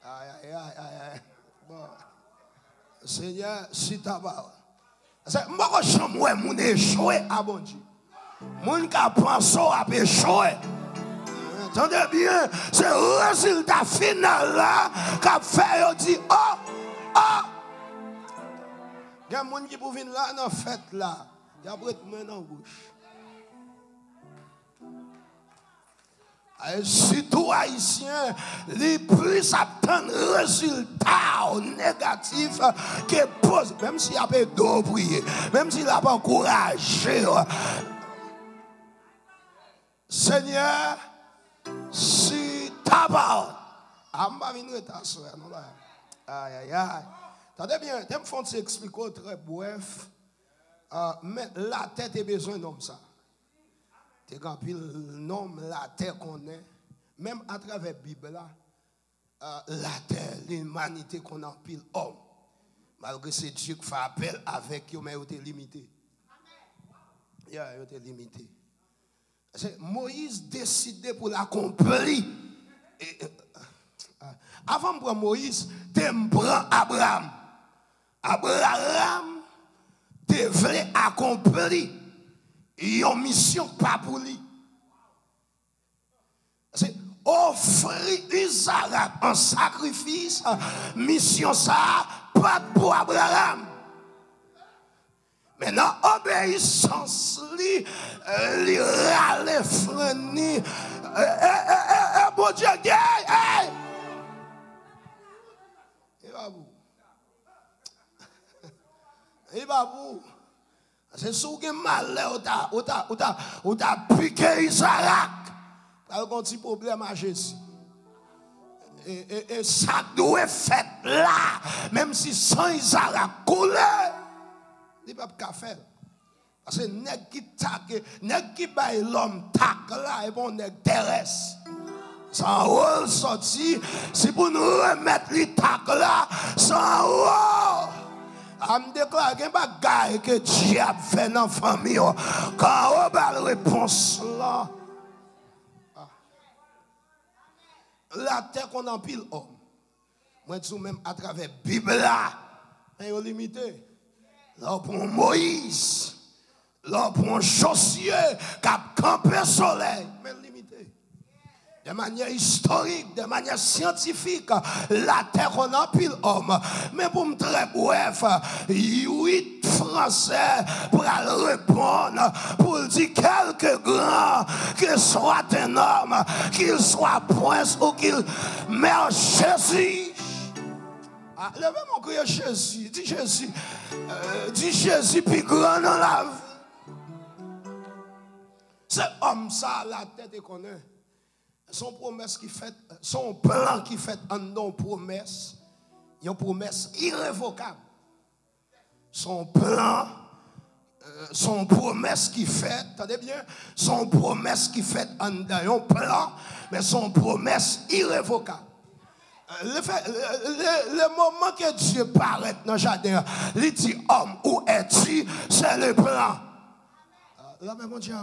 Aïe. Bon. Seigneur, c'est ta parole. C'est moi je moi mon échoué à bon Dieu. Mon qui pense à échouer. Entendez bien, c'est le résultat final là qu'a fait on dit oh. Il y a des gens qui peuvent venir là dans la fête là. Il y a des gens dans la bouche. Si tout haïtien, les plus attendent résultat négatif que pose, même s'il a pas d'eau prier, même s'il n'a pas encouragé. Seigneur, si ta parole. Aïe. Attendez bien, je vais vous expliquer très bref. Mais la tête a besoin d'homme ça. Tu as pile nom la terre qu'on est, même à travers la Bible là, la terre, l'humanité qu'on a pile homme. Malgré c'est Dieu qui fait appel avec eux, mais ils étaient limités. Ils étaient limités. Moïse décidé pour l'accomplir. Avant de prendre Moïse, tu prends Abraham. Abraham, tu voulais accomplir une mission pas pour lui. C'est offrir Isaac en sacrifice, mission ça, pas pour Abraham. Maintenant, obéissance, li râle, freni, bon Dieu, il va vous. C'est sous que malheur ou t'as piqué Isaac. T'as un petit problème à Jésus. Et ça doit être fait là. Même si sans Isaac coulé, il ne peut pas faire. Parce que nèg qui baille l'homme tac là, et bon nèg terrestre. Sans rôle sorti, c'est pour nous remettre les tac là, sans rôle. Je me déclare qu'il n'y a pas de bagaille que Dieu a fait dans la famille. Quand on a la réponse là, la terre qu'on empile homme. Moi, je même à travers la Bible là, il est limité. Là, pour Moïse, là, pour Josué, qui a campé le soleil, mais limité. de manière historique, de manière scientifique, la terre on a pile homme. Mais pour me très bref, 8 Français pour répondre, pour dire quelque grand, qu'il soit un homme, qu'il soit prince ou qu'il meurt Jésus. Ah, levez mon cri Jésus, dis Jésus plus grand dans la vie. C'est homme ça, la tête et connaît. Son promesse qui fait, son plan qui fait un non promesse, une promesse irrévocable. Son plan, son promesse qui fait, attendez bien, son promesse qui fait un plan, mais son promesse irrévocable. Le moment que Dieu paraît dans le jardin, il dit homme, où es-tu? C'est le plan. Là, mais mon Dieu,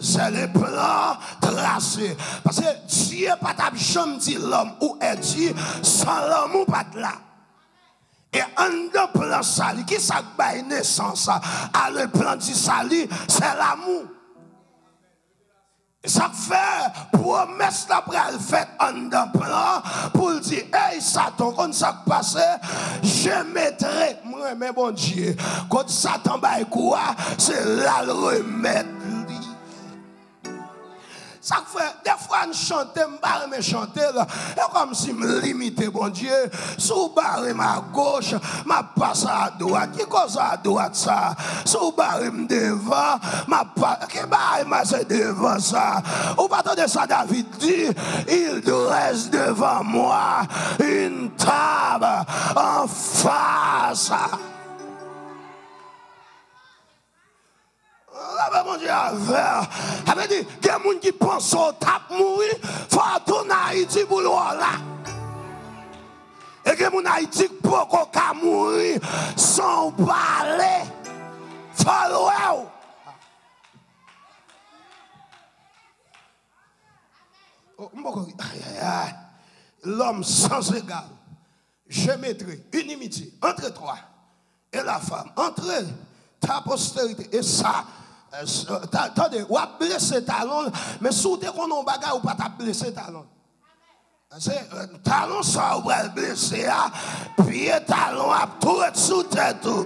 c'est le plan tracé. Parce que Dieu n'a pas jamais dit l'homme, où es-tu? Sans l'homme, ou pas de là. Et un plan sali, qui ça baille naissance à le plan du sali, c'est l'amour. Ça fait promesse d'après le fait en plan pour dire hey Satan quand ça passe je mettrai moi mais bon Dieu quand Satan baille quoi c'est là le remède. Ça fait des fois on chante me chanter là et comme si me limiter bon Dieu sous barre ma gauche ma passe à droite qui cause à droite ça sous barre devant ma passe qui barre ma c'est devant ça ou pas de ça David dit il dresse devant moi une table en face. Mon Dieu, avait dit, il y a des gens qui pensent au tap mourir, il faut tourner à Haïti pour là. Et que mon Haïti pour qu'on mourir sans parler. Follow. L'homme sans égal, je mettrai une inimitié entre toi et la femme, entre ta postérité et ça. Attendez, ou a blessé talon, mais sous tes qu'on a bagage ou pas ta blessé talon. C'est talon ça ou va blesser, pied talon a tout sous tête tout.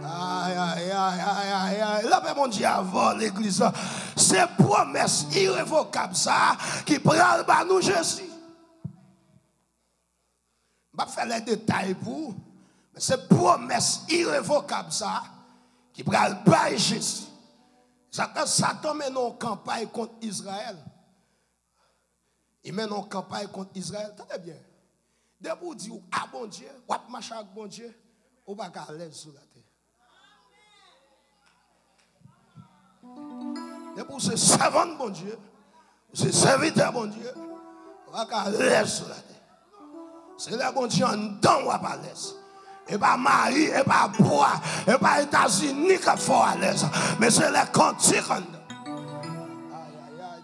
Aïe. Là, mon Dieu, avant l'église, c'est promesse irrévocable ça qui prend le nous Jésus. Je ne vais pas faire les détails pour, mais c'est promesse irrévocable ça qui prend le Jésus. Satan mène une campagne contre Israël. Il mène une campagne contre Israël. Tenez bien. Dès pour dire, ah bon Dieu, ou marcher avec bon Dieu, ou pas qu'à l'aise sur la terre. Dès pour se servant bon Dieu, se serviteur bon Dieu, ou pas qu'à l'aise sur la terre. C'est là bon Dieu en dedans ou pas à l'aise. Et pas Marie, et pas bois, et pas États-Unis qui font à l'aise. Mais c'est les cantiques.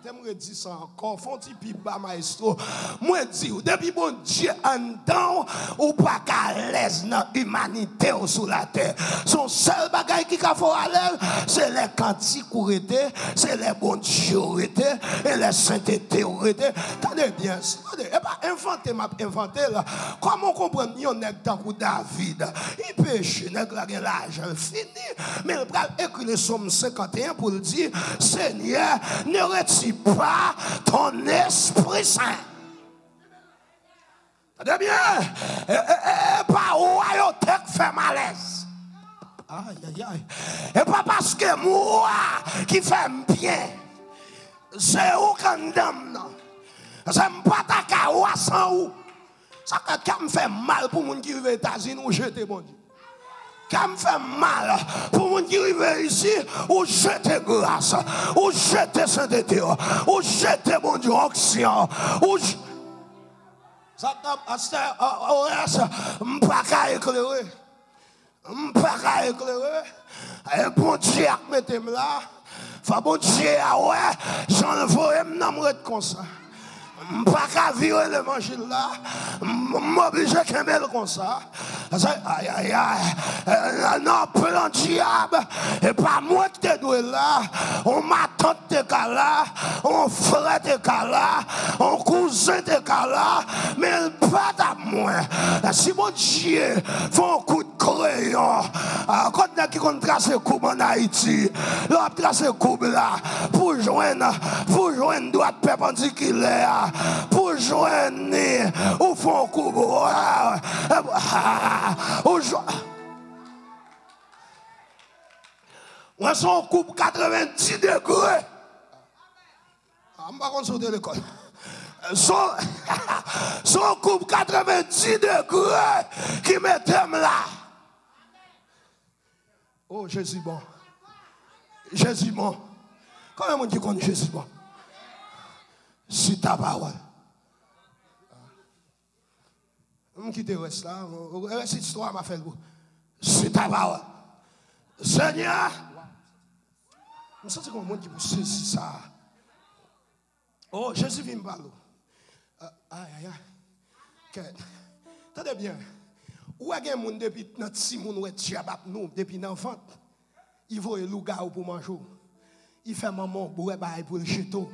J'aimerais dire ça encore, font un petit bas maestro. Moi, dis, depuis bon Dieu en dedans, ou pas qu'à l'aise dans l'humanité ou sur la terre. Son seul bagage qui a fait à l'aise, c'est les cantiques ou c'est les bons dieux et les saintetés ou Tenez bien, et pas inventer, m'a inventé là. Comment comprendre yon nèg tant que David? Il pêche, nèg la gen l'argent fini, mais il va écrire le psaume 51 pour le dire, Seigneur, ne retire pas ton Esprit Saint. Tenez bien, et pas royauté qui fait malaise. Aïe. Et pas parce que moi qui fait bien, c'est où qu'on donne. J'aime pas ta caroua sans ou. Ça me fait mal pour les gens qui vivent aux États-Unis ou jeter bon Dieu. Ça me fait mal pour les gens qui vivent ici ou jeter grâce, ou jeter sainteté, ou jeter bon Dieu onction. Ça me pas qu'à éclairer. Pas qu'à éclairer. Et bon Dieu a mis là. Faut bon Dieu ouais, j'en veux me comme ça. Pas qu'à virer l'évangile là, m'obliger qu'un bel comme ça. Aïe, aïe, aïe. Non, plan diable. Et pas moi qui te doué là. On m'attend te là. On frère te là. On cousin te là. Mais pas à moi. Si mon Dieu fait un coup de crayon, quand on trace le coup en Haïti, on trace le coup là pour joindre droite perpendiculaire, pour joindre au fond coup. On son coupe 90 degrés. On va pas sauter l'école. Son coupe 90 degrés qui met thème là. Oh, Jésus bon. Jésus bon. Comment on dit qu'on Jésus bon? Si ta parole. Je quitte le reste là. Cette histoire m'a fait le goût. Si ta parole. Seigneur. Je sens que monde qui peut saisir ça. Oh, Jésus vient me parler. Aïe, aïe, aïe. Tenez bien. Où est-ce que monde depuis notre Simon ou Tchabap nous depuis l'enfant? Il voit le loup-gars pour manger. Il fait maman pour le jeter.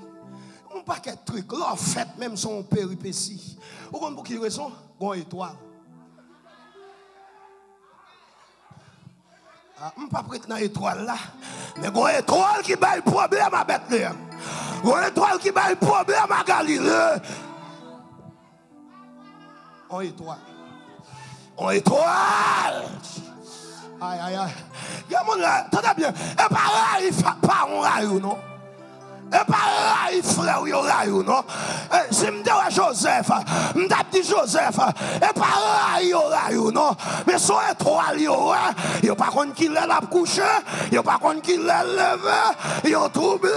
On pas qu'un truc. Là, en fait, même son péripétie. Vous comprenez pour quelle raison? Bon étoile. Je ne suis pas prêt dans l'étoile là. Mais il y a une étoile qui a un problème à Bethléem. Il y a une étoile qui a un problème à Galilée. On étoile. On étoile. Aïe, aïe, aïe. Il y a mon là, t'entends bien. Et pareil, il fait pas un rayon, non? Et pareil, frère, il y a un rayon, non? Si je me dis à Joseph, je me dis Joseph, et pareil, il y a un rayon, non? Mais son étoile, il n'y a pas contre qui l'a couché, il n'y a pas contre qui l'a levé, il y a troublé,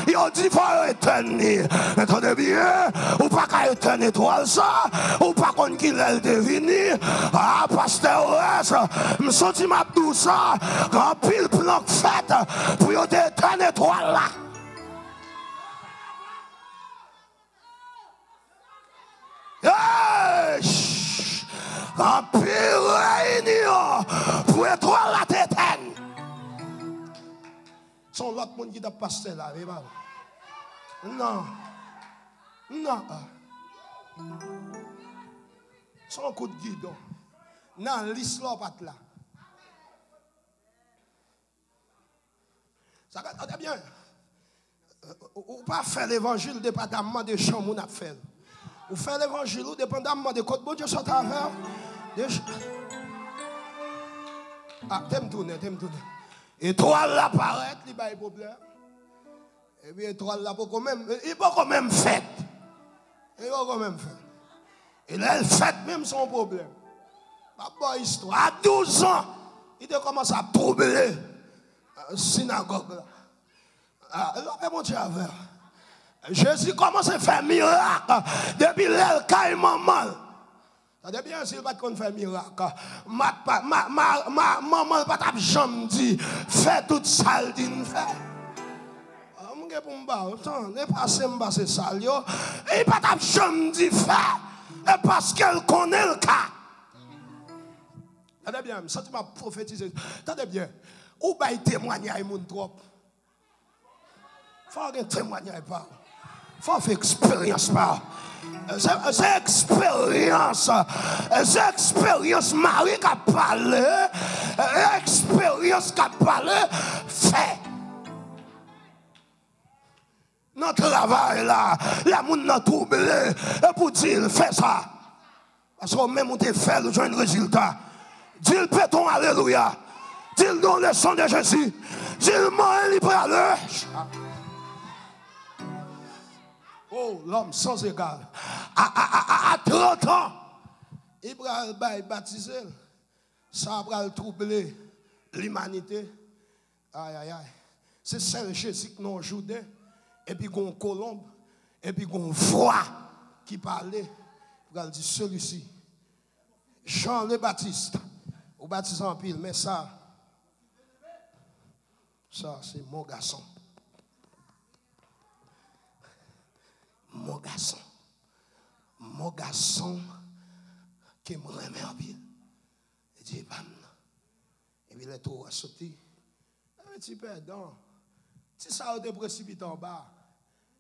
il y a dit, il faut éteindre. Entendez bien, ou pas qu'à éteindre étoile ça, ou pas contre qui l'a deviné. Ah, pasteur, je me sens ma douce, quand pile plan fait pour y éteindre étoile là. En pire réunion pour étoile la tête. Son l'autre monde qui t'a passé là, non. Non. Son coup de guidon. Non, l'islam pas là. Ça va bien. Ou pas faire l'évangile dépendamment des champs qu'on a fait. Ou faire l'évangile dépendamment de côté bon Dieu soit à faire. Ah, t'aimes tourner. Étoile là paraît, il n'y a pas de problème. Et puis étoile là, il peut quand même faire. Et là, elle fait même son problème. Papa, histoire, à 12 ans, il a commencé à troubler la synagogue là. Ah, là, mon Dieu, Jésus commence à faire miracle depuis l'aile caille maman. Ça veut bien s'il va pas faire miracle. Maman pas t'a jamais dit fais tout ça elle dit fait. Mon gars pour me ne passer ça yo. Et pas t'a jamais dit faire et parce qu'elle connaît le cas. Ça veut bien, ça tu m'as prophétisé. Ça veut bien. Ou bail témoignage mon trop. Faut un témoignage pas. Faut faire expérience pas. C'est expérience. C'est expérience Marie qui a parlé. Expérience qui a parlé. Fait. Notre travail là, la monde n'a troublé. Et pour dire, fais ça. Parce que même on te fait le joint résultat. Dis-le péton, alléluia. Dis-le dans le sang de Jésus. Dis-le moi, il peut aller. Oh, l'homme sans égal. À 30 ans, il va baptiser. Ça va troubler l'humanité. Aïe, aïe, aïe. C'est celle Jésus qui nous joue. Et puis, qu'on colombe. Et puis, qu'on voit qui parlait. Il va dire celui-ci. Jean le Baptiste. Au baptisé en pile. Mais ça, c'est mon garçon. Mon garçon qui me remet en pile. Il dit, bam. Et puis, les tours a sauté. Un petit perdant. Si ça a été précipité en bas,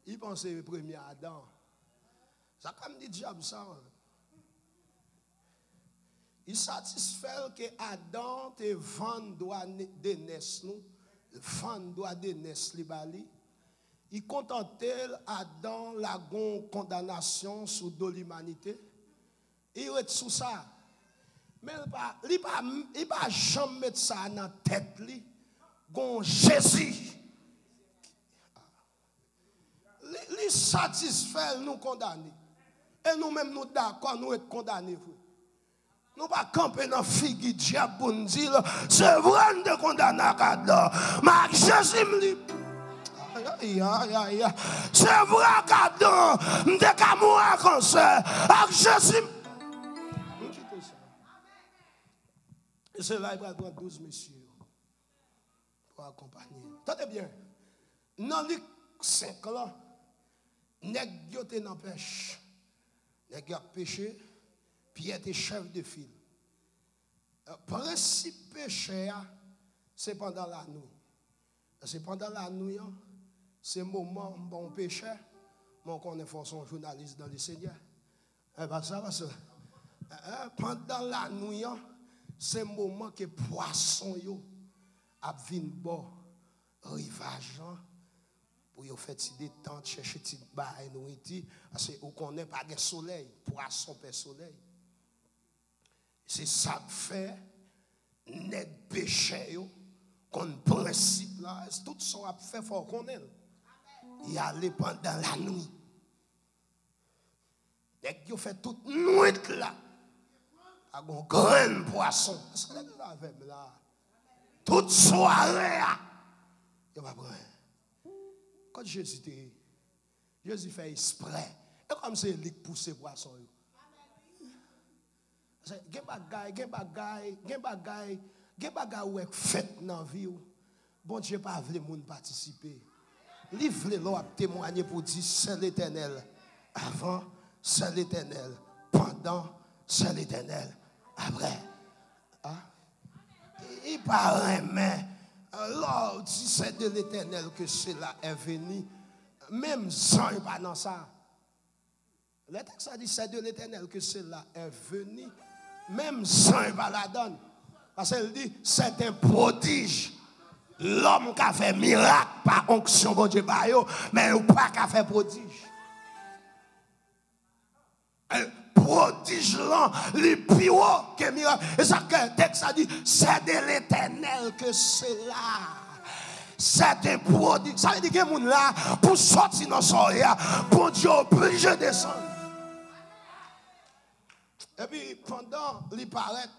il pensait le premier Adam. Ça comme dit diable ça. Il satisfait que Adam te vend droit de naissance nous, vend droit de naissance li bali. Il contentait Adam la condamnation sur de l'humanité. Il est sous ça. Mais il pas jamais mettre ça dans la tête li. Gon Jésus. Il satisfait nous condamner. Et nous-mêmes nous d'accord nous être condamnés. Nous pas camper dans figue diable pour nous dire c'est vrai de condamner Adam. Mais Jésus me dit c'est vrai qu'Adam m'de ka mourir comme ça. Avec Jésus. Et c'est là il va prendre 12 messieurs pour accompagner. Tenez bien. Dans Luc 5 là, nèg yo te nan pêche. Nèg yo pêché, Pierre était chef de file. Principe péché, c'est pendant la nuit. C'est pendant la nuit, c'est le moment où bon péché, mon connaît son journaliste dans le Seigneur. Pendant la nuit, c'est le moment que poisson yo a vinn bon rivage pour yo faire des tentes chercher des bail nourriture parce que on connaît pas de soleil, poisson per soleil. C'est ça que fait nèg péché yo qu'on principe là, tout ça a fait faut connaître. Il allait pendant la nuit. Nèg yo fait toute nuit là. A un grand poisson. Est-ce que vous avez là? Toute soirée. Il va prendre. Quand Jésus fait exprès. Et comme c'est lui qui pousse les poissons. Gen bagay ou fait dans la vie. Bon Dieu pas voulu moun participer. Li vle l'on témoigner pour dire c'est l'Éternel. Avant, c'est l'Éternel. Pendant, c'est l'Éternel. Après, il paraît, mais alors dit c'est de l'Éternel que cela est venu, même sans il pas dans ça. Le texte a dit c'est de l'Éternel que cela est venu, même sans il pas la donne. Parce qu'elle dit c'est un prodige. L'homme qui a fait miracle par onction de Dieu, mais il n'a pas qu'à faire prodige. Prodige là, les plus haut que miracle. Et ça que le texte a dit, c'est de l'Éternel que c'est là. C'est un prodige. Ça veut dire que les gens là, pour sortir dans son soleil, bon Dieu obligé de descendre. Et puis pendant qu'il paraît,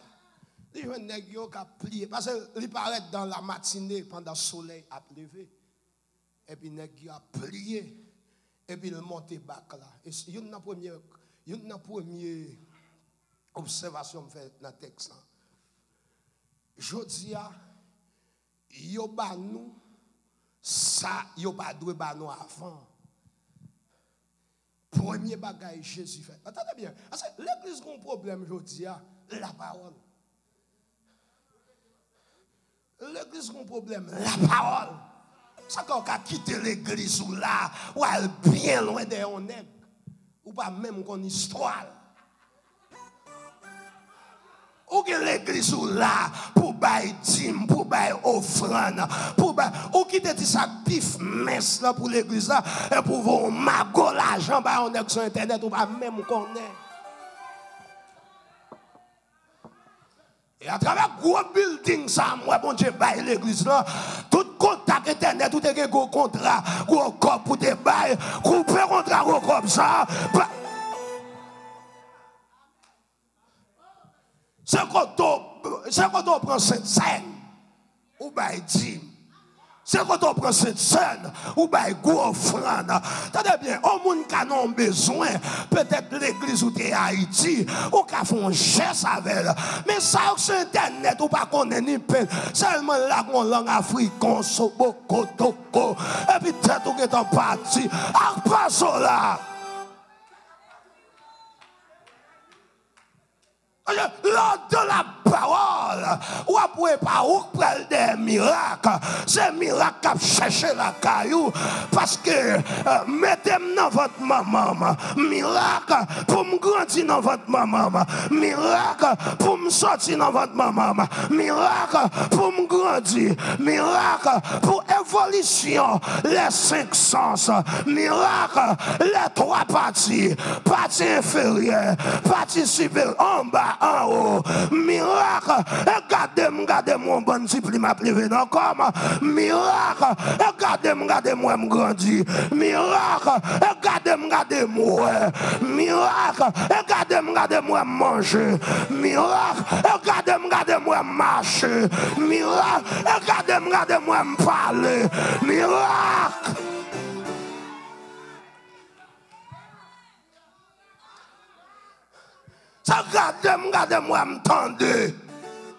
il y a un nèg qui a plié. Parce qu'il paraît dans la matinée, pendant le soleil a levé. Et puis nèg qui a plié. Et puis il monte back là. Et il y a une première observation fait dans le texte. Je dis, yo ba nous, ça, yo pas doué ba nous avant. Premier bagage Jésus fait. Attendez bien. L'église a un problème, je dis, la parole. L'église a un problème, la parole. Ça qu'on a quitté l'église ou là, ou elle bien loin de on est. Ou pas même qu'on histoire. Ou que l'église ou là pour bailler dîme, pour bailler offrande, pour bailler ou qui te dit ça pif mince là pour l'église là et pour voir mago l'argent ba on est sur internet ou pas même qu'on est. Et à travers gros building ça moi bon Dieu bailler l'église là tout contact internet tout est gros contrat gros corps pour te bailler couper contrat gros comme ça. C'est quand on prend cette scène, ou bien dit, c'est quand on prend cette scène, ou bien gros offrande. T'as bien, au monde qui a besoin, peut-être l'église ou t'es Haïti, ou qui a fait un geste avec elle. Mais ça, sur internet, ou pas qu'on est ni peine, seulement là qu'on langue africaine, soboko, toko, et puis tête ou qui est en partie, à pas ça là. Lors de la parole, ou après pas ou près des miracles, c'est miracle qui cherche la caillou, parce que mettez-moi dans votre maman, miracle pour me grandir dans votre maman, miracle pour me sortir dans votre maman, miracle pour me grandir, miracle pour évolution, les 5 sens, miracle, les 3 parties, partie inférieure, partie supérieure, en bas, en haut, miracle, regardez-moi, bon discipline m'a privé dans comme, miracle, regardez-moi, me grandir, miracle, regardez-moi, miracle, regardez-moi, manger, miracle, regardez-moi, marcher, miracle, regardez-moi, parler, miracle. Ça regardez-moi, m'tendez.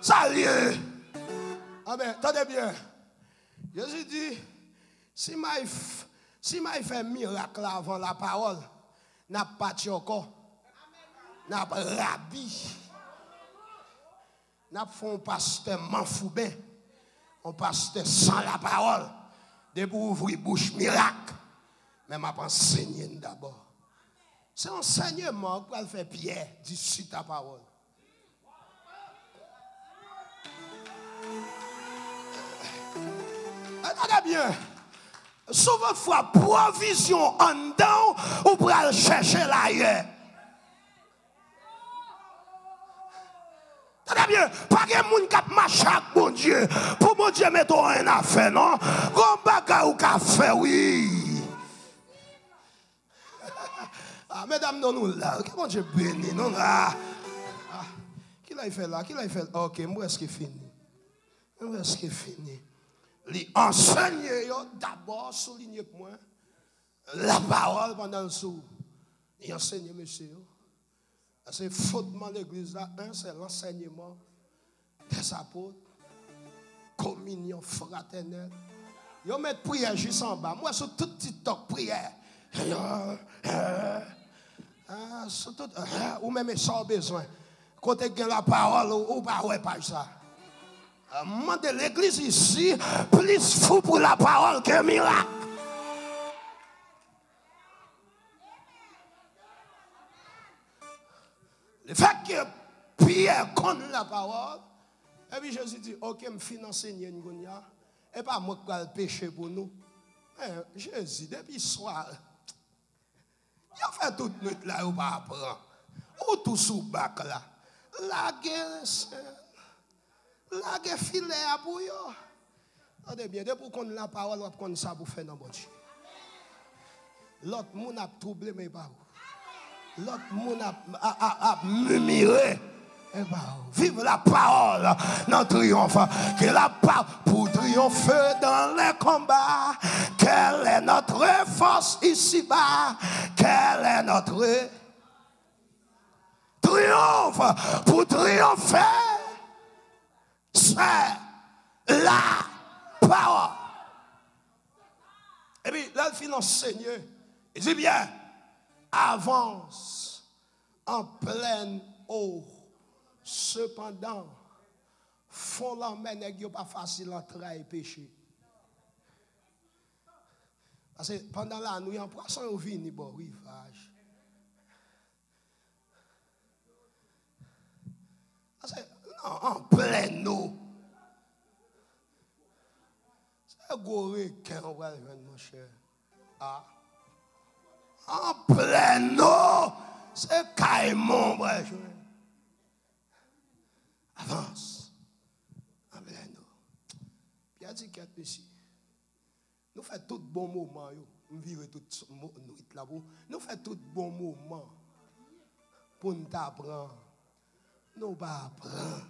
Ça y est. Amen. Attendez bien. Jésus dit, si m'a fait miracle avant la parole, n'a pas de encore. N'a pas rabi. N'a fait un pasteur manfoubin. Un pasteur sans la parole. De pour ouvrir bouche miracle. Mais m'a pas enseigné d'abord. C'est un enseignement pour faire Pierre d'ici ta parole. Attendez bien. Souvent fois provision en dedans ou pour aller chercher l'ailleurs. Attendez bien. Pas que moun k'ap marcher avec bon Dieu. Pour mon Dieu mettre rien à faire, non? Gon bagay ou ka faire, oui. Ah, mesdames, non, nous là. Comment Dieu béni, non là. Qui l'a fait là? Qui l'a fait? Ok, moi, est-ce qu'il fini? Moi, est-ce qu'il fini? Les enseignants, d'abord, souligner pour moi la parole pendant le sou. Les enseignants, monsieur. C'est fautement l'église là. Un, c'est l'enseignement des apôtres, communion fraternelle. Ils mettent prière juste en bas. Moi, sur tout petit talk, prière. Ou même sans besoin. Quand tu as la parole, ou pas, ouais, pas ça. De l'église ici, plus fou pour la parole que miracle. Le fait que Pierre connaît la parole, et puis Jésus dit, ok, je finance Ngounia, et pas moi qui vais le péché pour nous. Jésus, depuis ce soir, il a fait toute nuit là, il va apprendre. Ou tout sous bac là. La guerre filet à bouillon. Attendez bien, depuis qu'on a la parole, on connaît ça pour faire dans bon Dieu. L'autre monde a troublé, mais pas vous. L'autre monde a murmuré. Vive la parole, non triomphe. Que la parole pour triompher dans les combats. Quelle est notre force ici-bas? Quelle est notre triomphe? Pour triompher, c'est la parole. Et puis là, il finit Seigneur. Il dit bien, avance en pleine eau. Cependant, font l'emmène n'est pas facile d'entrer et pécher. Parce que pendant la nuit, en poisson, on vit ni bon rivage. Parce que en pleine eau, c'est goré qu'on va venir, mon cher. Ah. En pleine eau, c'est caïmon, bref. Avance. En pleine eau. Puis il dit qu'il y a ici. Nous faisons tout bon moment. Nous vivons tout là. Nous faisons tout bon moment pour nous apprendre. Nous pas apprendre.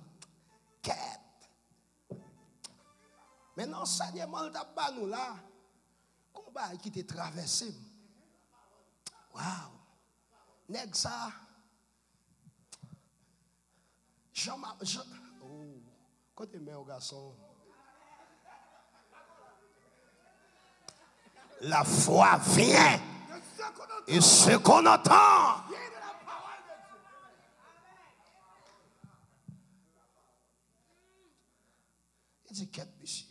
Quête. Mais l'enseignement de nous là, combat qui t'est traversé. Waouh. Nèg ça. Oh, quand tu mets au garçon. La foi vient. Et ce qu'on entend. dit, qu'est-ce monsieur?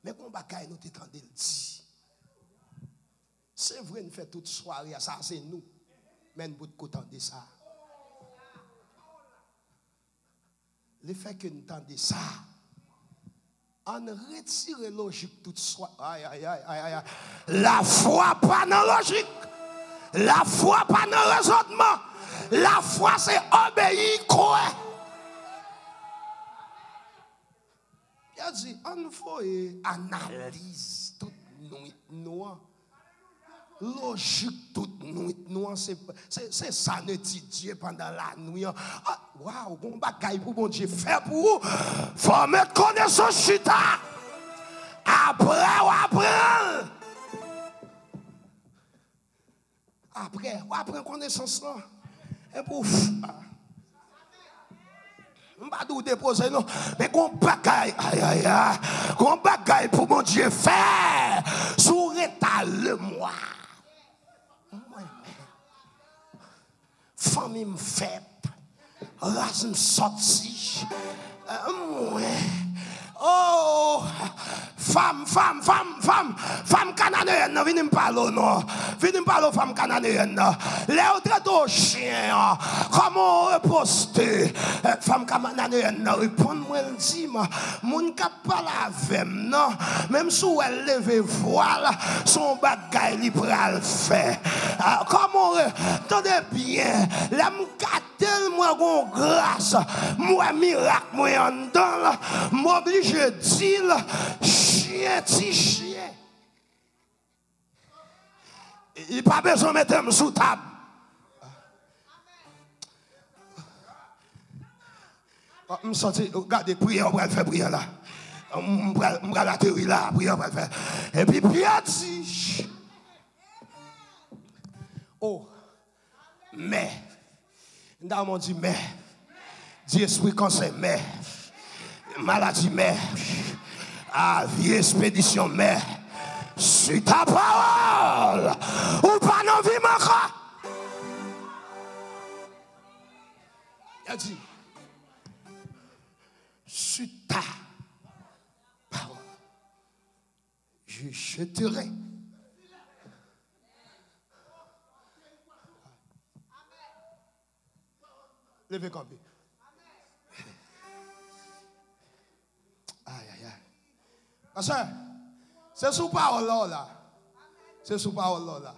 Mais qu'on bagaille nous t'étendez le dit. C'est vrai, nous faisons toute soirée, ça c'est nous. Mais nous pouvons de ça. Le fait que nous entendons ça, on retire la logique toute soirée. Aïe, aïe, aïe, aïe, aïe. La foi pas dans la logique. La foi pas dans le raisonnement. La foi c'est obéir, croire. Il a dit, on faut analyse toute nuit noire. Logique toute nuit noire. C'est ça d'étudier pendant la nuit. Waouh, bon bagaille pour bon Dieu faire pour vous. Faut mettre connaissance chita. Après, on apprend connaissance là. Et pouf. On ne va pas déposer non. Mais qu'on bagaille, aïe aïe aïe. Qu'on bagaille pour mon Dieu faire. Sous le moi. Famille me fait. Race me sorti. Oh, femme cananéenne, venez me parler, non. Venez me parler, femme cananéenne. Les autres chiens, comment reposter? Femme cananéenne, répondez-moi, elle dit, mon cap pas la veine, non. Même si elle lève voile, son bagage li pral fait. Comment, attendez bien, la m'gâtel, moi, gon grâce, moi, miracle, moi, en dedans, m'oblige. Je dis, chien, petit chien. Il n'y a pas besoin de mettre sous table. Je me sens, regardez, prière, on va faire prière là. On va la théorie là, prière, on va faire. Et puis, Pierre dit, oh, mais, dans mon dit, mais, dit esprit conseil, mais. Maladie mère, vie expédition mère, sur ta parole, ou pas non vie manquera. Il a dit, sur ta parole, je jeterai. Levez camper. Parce que c'est sous parole là. C'est sous parole là.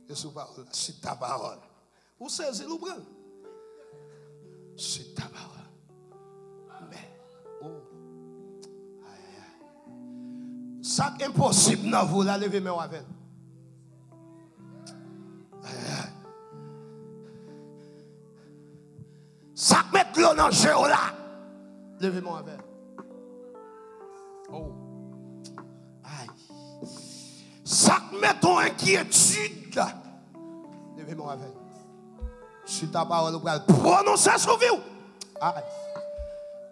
C'est sous parole. C'est ta parole. Vous saisissez le bras. C'est ta parole. Mais, oh. Aïe, aïe. Ça est impossible, non, vous la levez mes avec. Aïe, aïe. Ça met l'eau dans le jeu là. Levez-moi avec. Oh. Aïe. Ça met ton inquiétude. Levez-moi avec. Sur ta parole, vous allez prononcer sur vous. Aïe.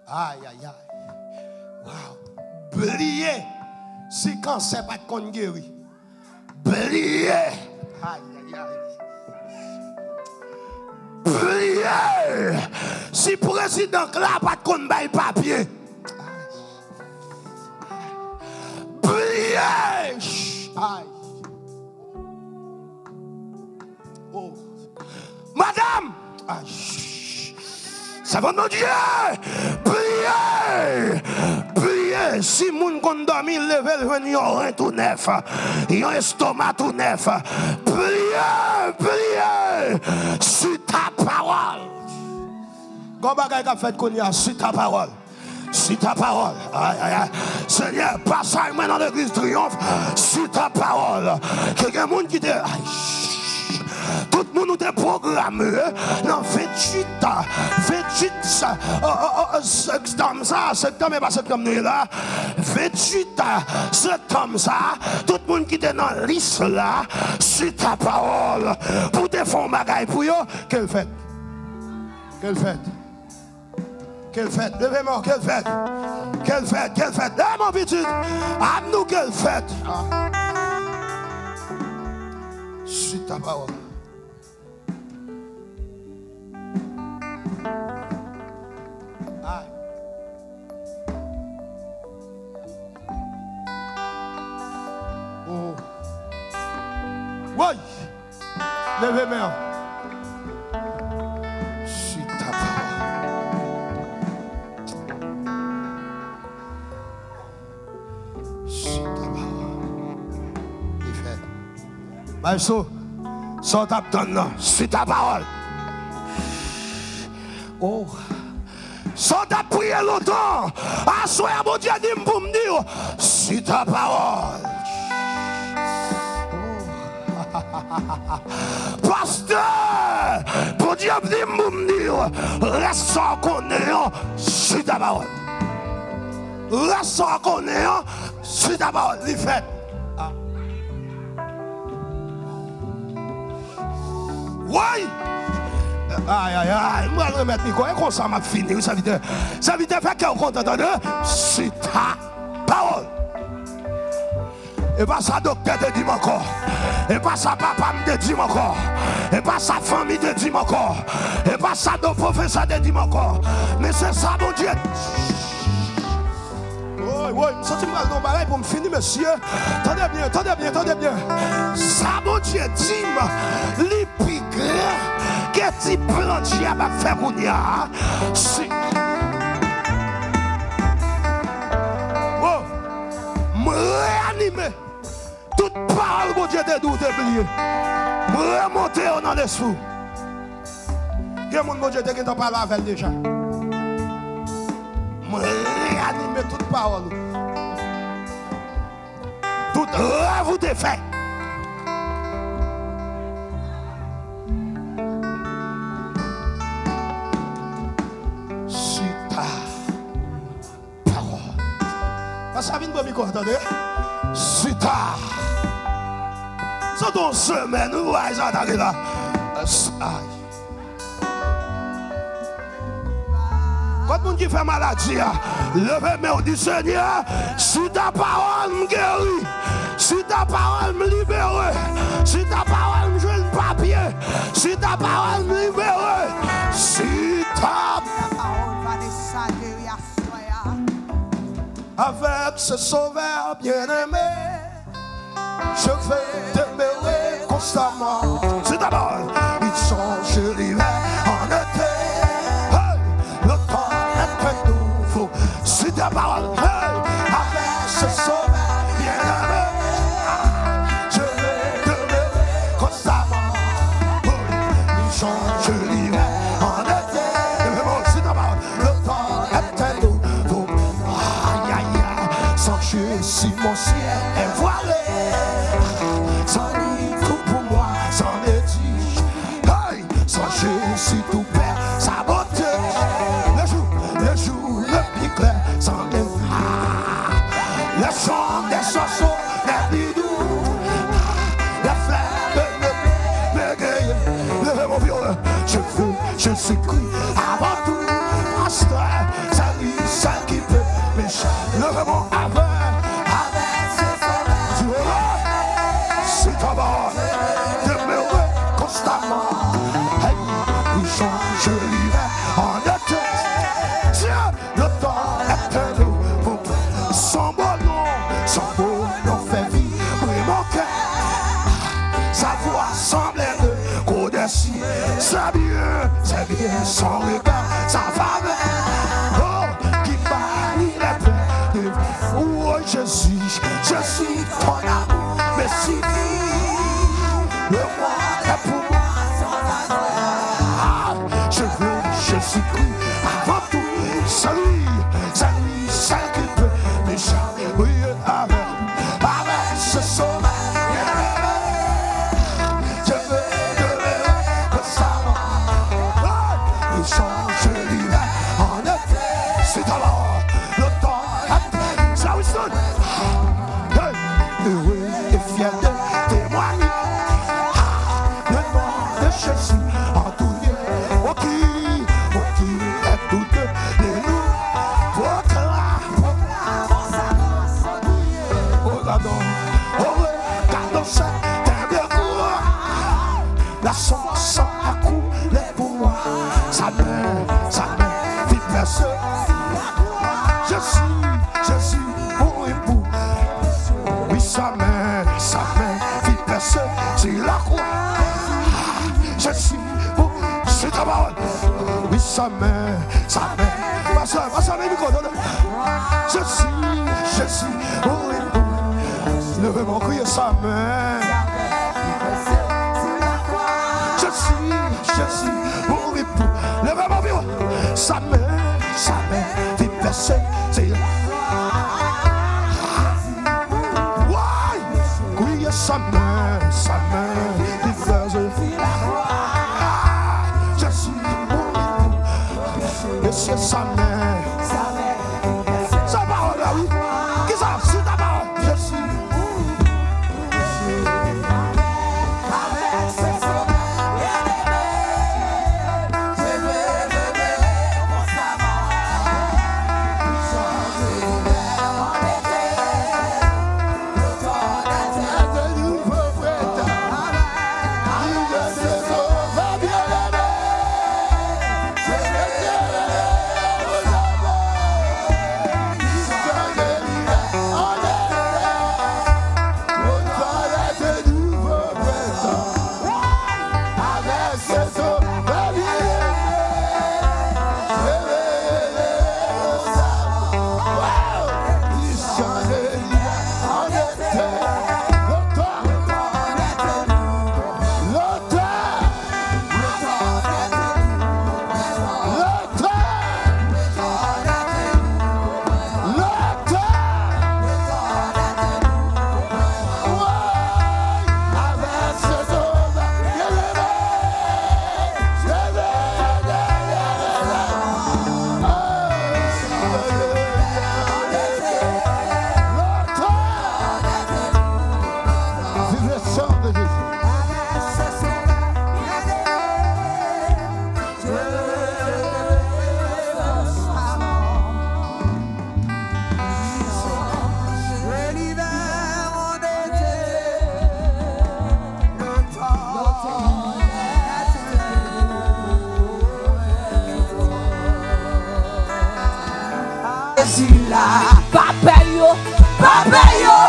Aïe, aïe, aïe. Wow. Blier. Si cancer pas de qu'on guéri. Blier. Aïe, aïe, aïe. Blier. Si président là pas de qu'on baille papier. Aïe. Oh. Madame. Aïe. Ça va, mon Dieu. Priez. Priez. Si moun kon dormi, levez le rein tout neuf. Yon estomac tout neuf. Priez. Priez. Sur ta parole. Gon bagay ka fait qu'on y a sur ta parole. Sur ta parole. Aïe, aïe, aïe. Seigneur, passe à moi dans l'église triomphe. Sur ta parole. Quelqu'un monde qui te. Tout le monde est programmé. Non, 28 septembre, ça, septembre et pas septembre là. 28 septembre, ça. Tout le monde qui est dans la liste là. Sur ta parole. Pour te faire un bagage pour eux. Quelle fête? Quelle fête? Quelle fête? Levez-moi, quelle fête? Quelle fête? Quelle fête? Là, mon petit, à nous, quelle fête? Sur ta parole. Levez main. Suis ta parole. Suis ta parole. Il fait. Maïso, sans t'abdonner, suis ta parole. Oh. Sans ta prier longtemps, à soir, mon Dieu, dit pour me dire, suis ta parole. Pasteur, pour Dieu dit pour me dire, reste sans connaître, suis ta parole. Reste sans connaître, suis ta parole. Il fait. Oui. Aïe, aïe, aïe, moi je vais remettre Nico, et comme ça m'a fini, ça veut dire faire qu'elle compte de c'est ta parole. Et pas ça docteur te dit encore, et pas ça papa me dit encore, et pas sa famille te dit encore, et pas ça nos professeurs te dit encore, mais c'est ça mon Dieu. Oui, je me sens mal dans pareil pour me finir, monsieur. Tendez bien. Ça, mon Dieu, dis-moi, les pigrés, qu'est-ce que plan diable a fait pour nous? Si. Oh, me réanimer. Toute parole, mon Dieu, de doux, oublié. Me remonter dans l'esprit. Quel monde, mon Dieu, qui t'en parle avec déjà? Me réanimer toute parole. Toute rêve ou défait. C'est ta parole. Parce que vous micro, attendez. C'est ta. C'est ton semaine, vous voyez ça, là. Quand le monde qui fait maladie, levez-moi du Seigneur, si ta parole me guérit, si ta parole me libère, si ta parole me joue le papier, si ta parole me libère, si ta parole va descendre avec ce sauveur bien-aimé, je vais demeurer constamment. Si ta parole, il change l'hiver en été. C'est ta parole, avec ce sauveur bien-aimé, je vais demeurer constamment. Il change l'hiver en été. C'est ta parole, le temps est nouveau. Aïe, aïe, aïe, sans Dieu, si mon ciel est voilé, sans lui, tout pour moi, sans les dit. Aïe, sans Dieu, si tout perd sa beauté. Le jour, le plus clair, sans les le chant des chansons, les bidous, la fleur de me guérir. Levez mon violon, je suis cru avant tout. Pasteur, salut, celle qui peut m'échapper. Levez mon aveugle, avec ses formes. C'est ta parole, demeurer constamment. Il change l'hiver en été. Le temps est un nouveau. Son beau nom fait vibrer mon cœur. Sa voix semble de qu'au-dessus. C'est bien son regard, sa faveur. Oh, qui bannit les pleurs de vie. Oh, je suis ton amour. Mais si le roi est pour moi sans je suis cru avant tout. Salut, celle qui peut m'échapper. Oui, avec ce sauveur. Je veux demeurer constamment. Il change l'hiver en été. C'est alors le temps. Ça oui, sonne. Heureux et fier de témoigner le nom de Jésus en tout lieu. La chanson a coulé pour moi. Sa main, vite percée. Je suis pour époux. Oui, sa main, vite percée. C'est la croix. sa main, sa main. Passe avec le micro, je suis, oh époux. Levez mon cri, sa main. Je suis, oh époux. Levez mon cri, sa main, t'es percé, c'est. Oui, sa main, t'es percé. Je suis, oh époux. Et c'est sa main. Sa parole, oui. Qui ça? C'est ta parole. Je suis. Papa yo,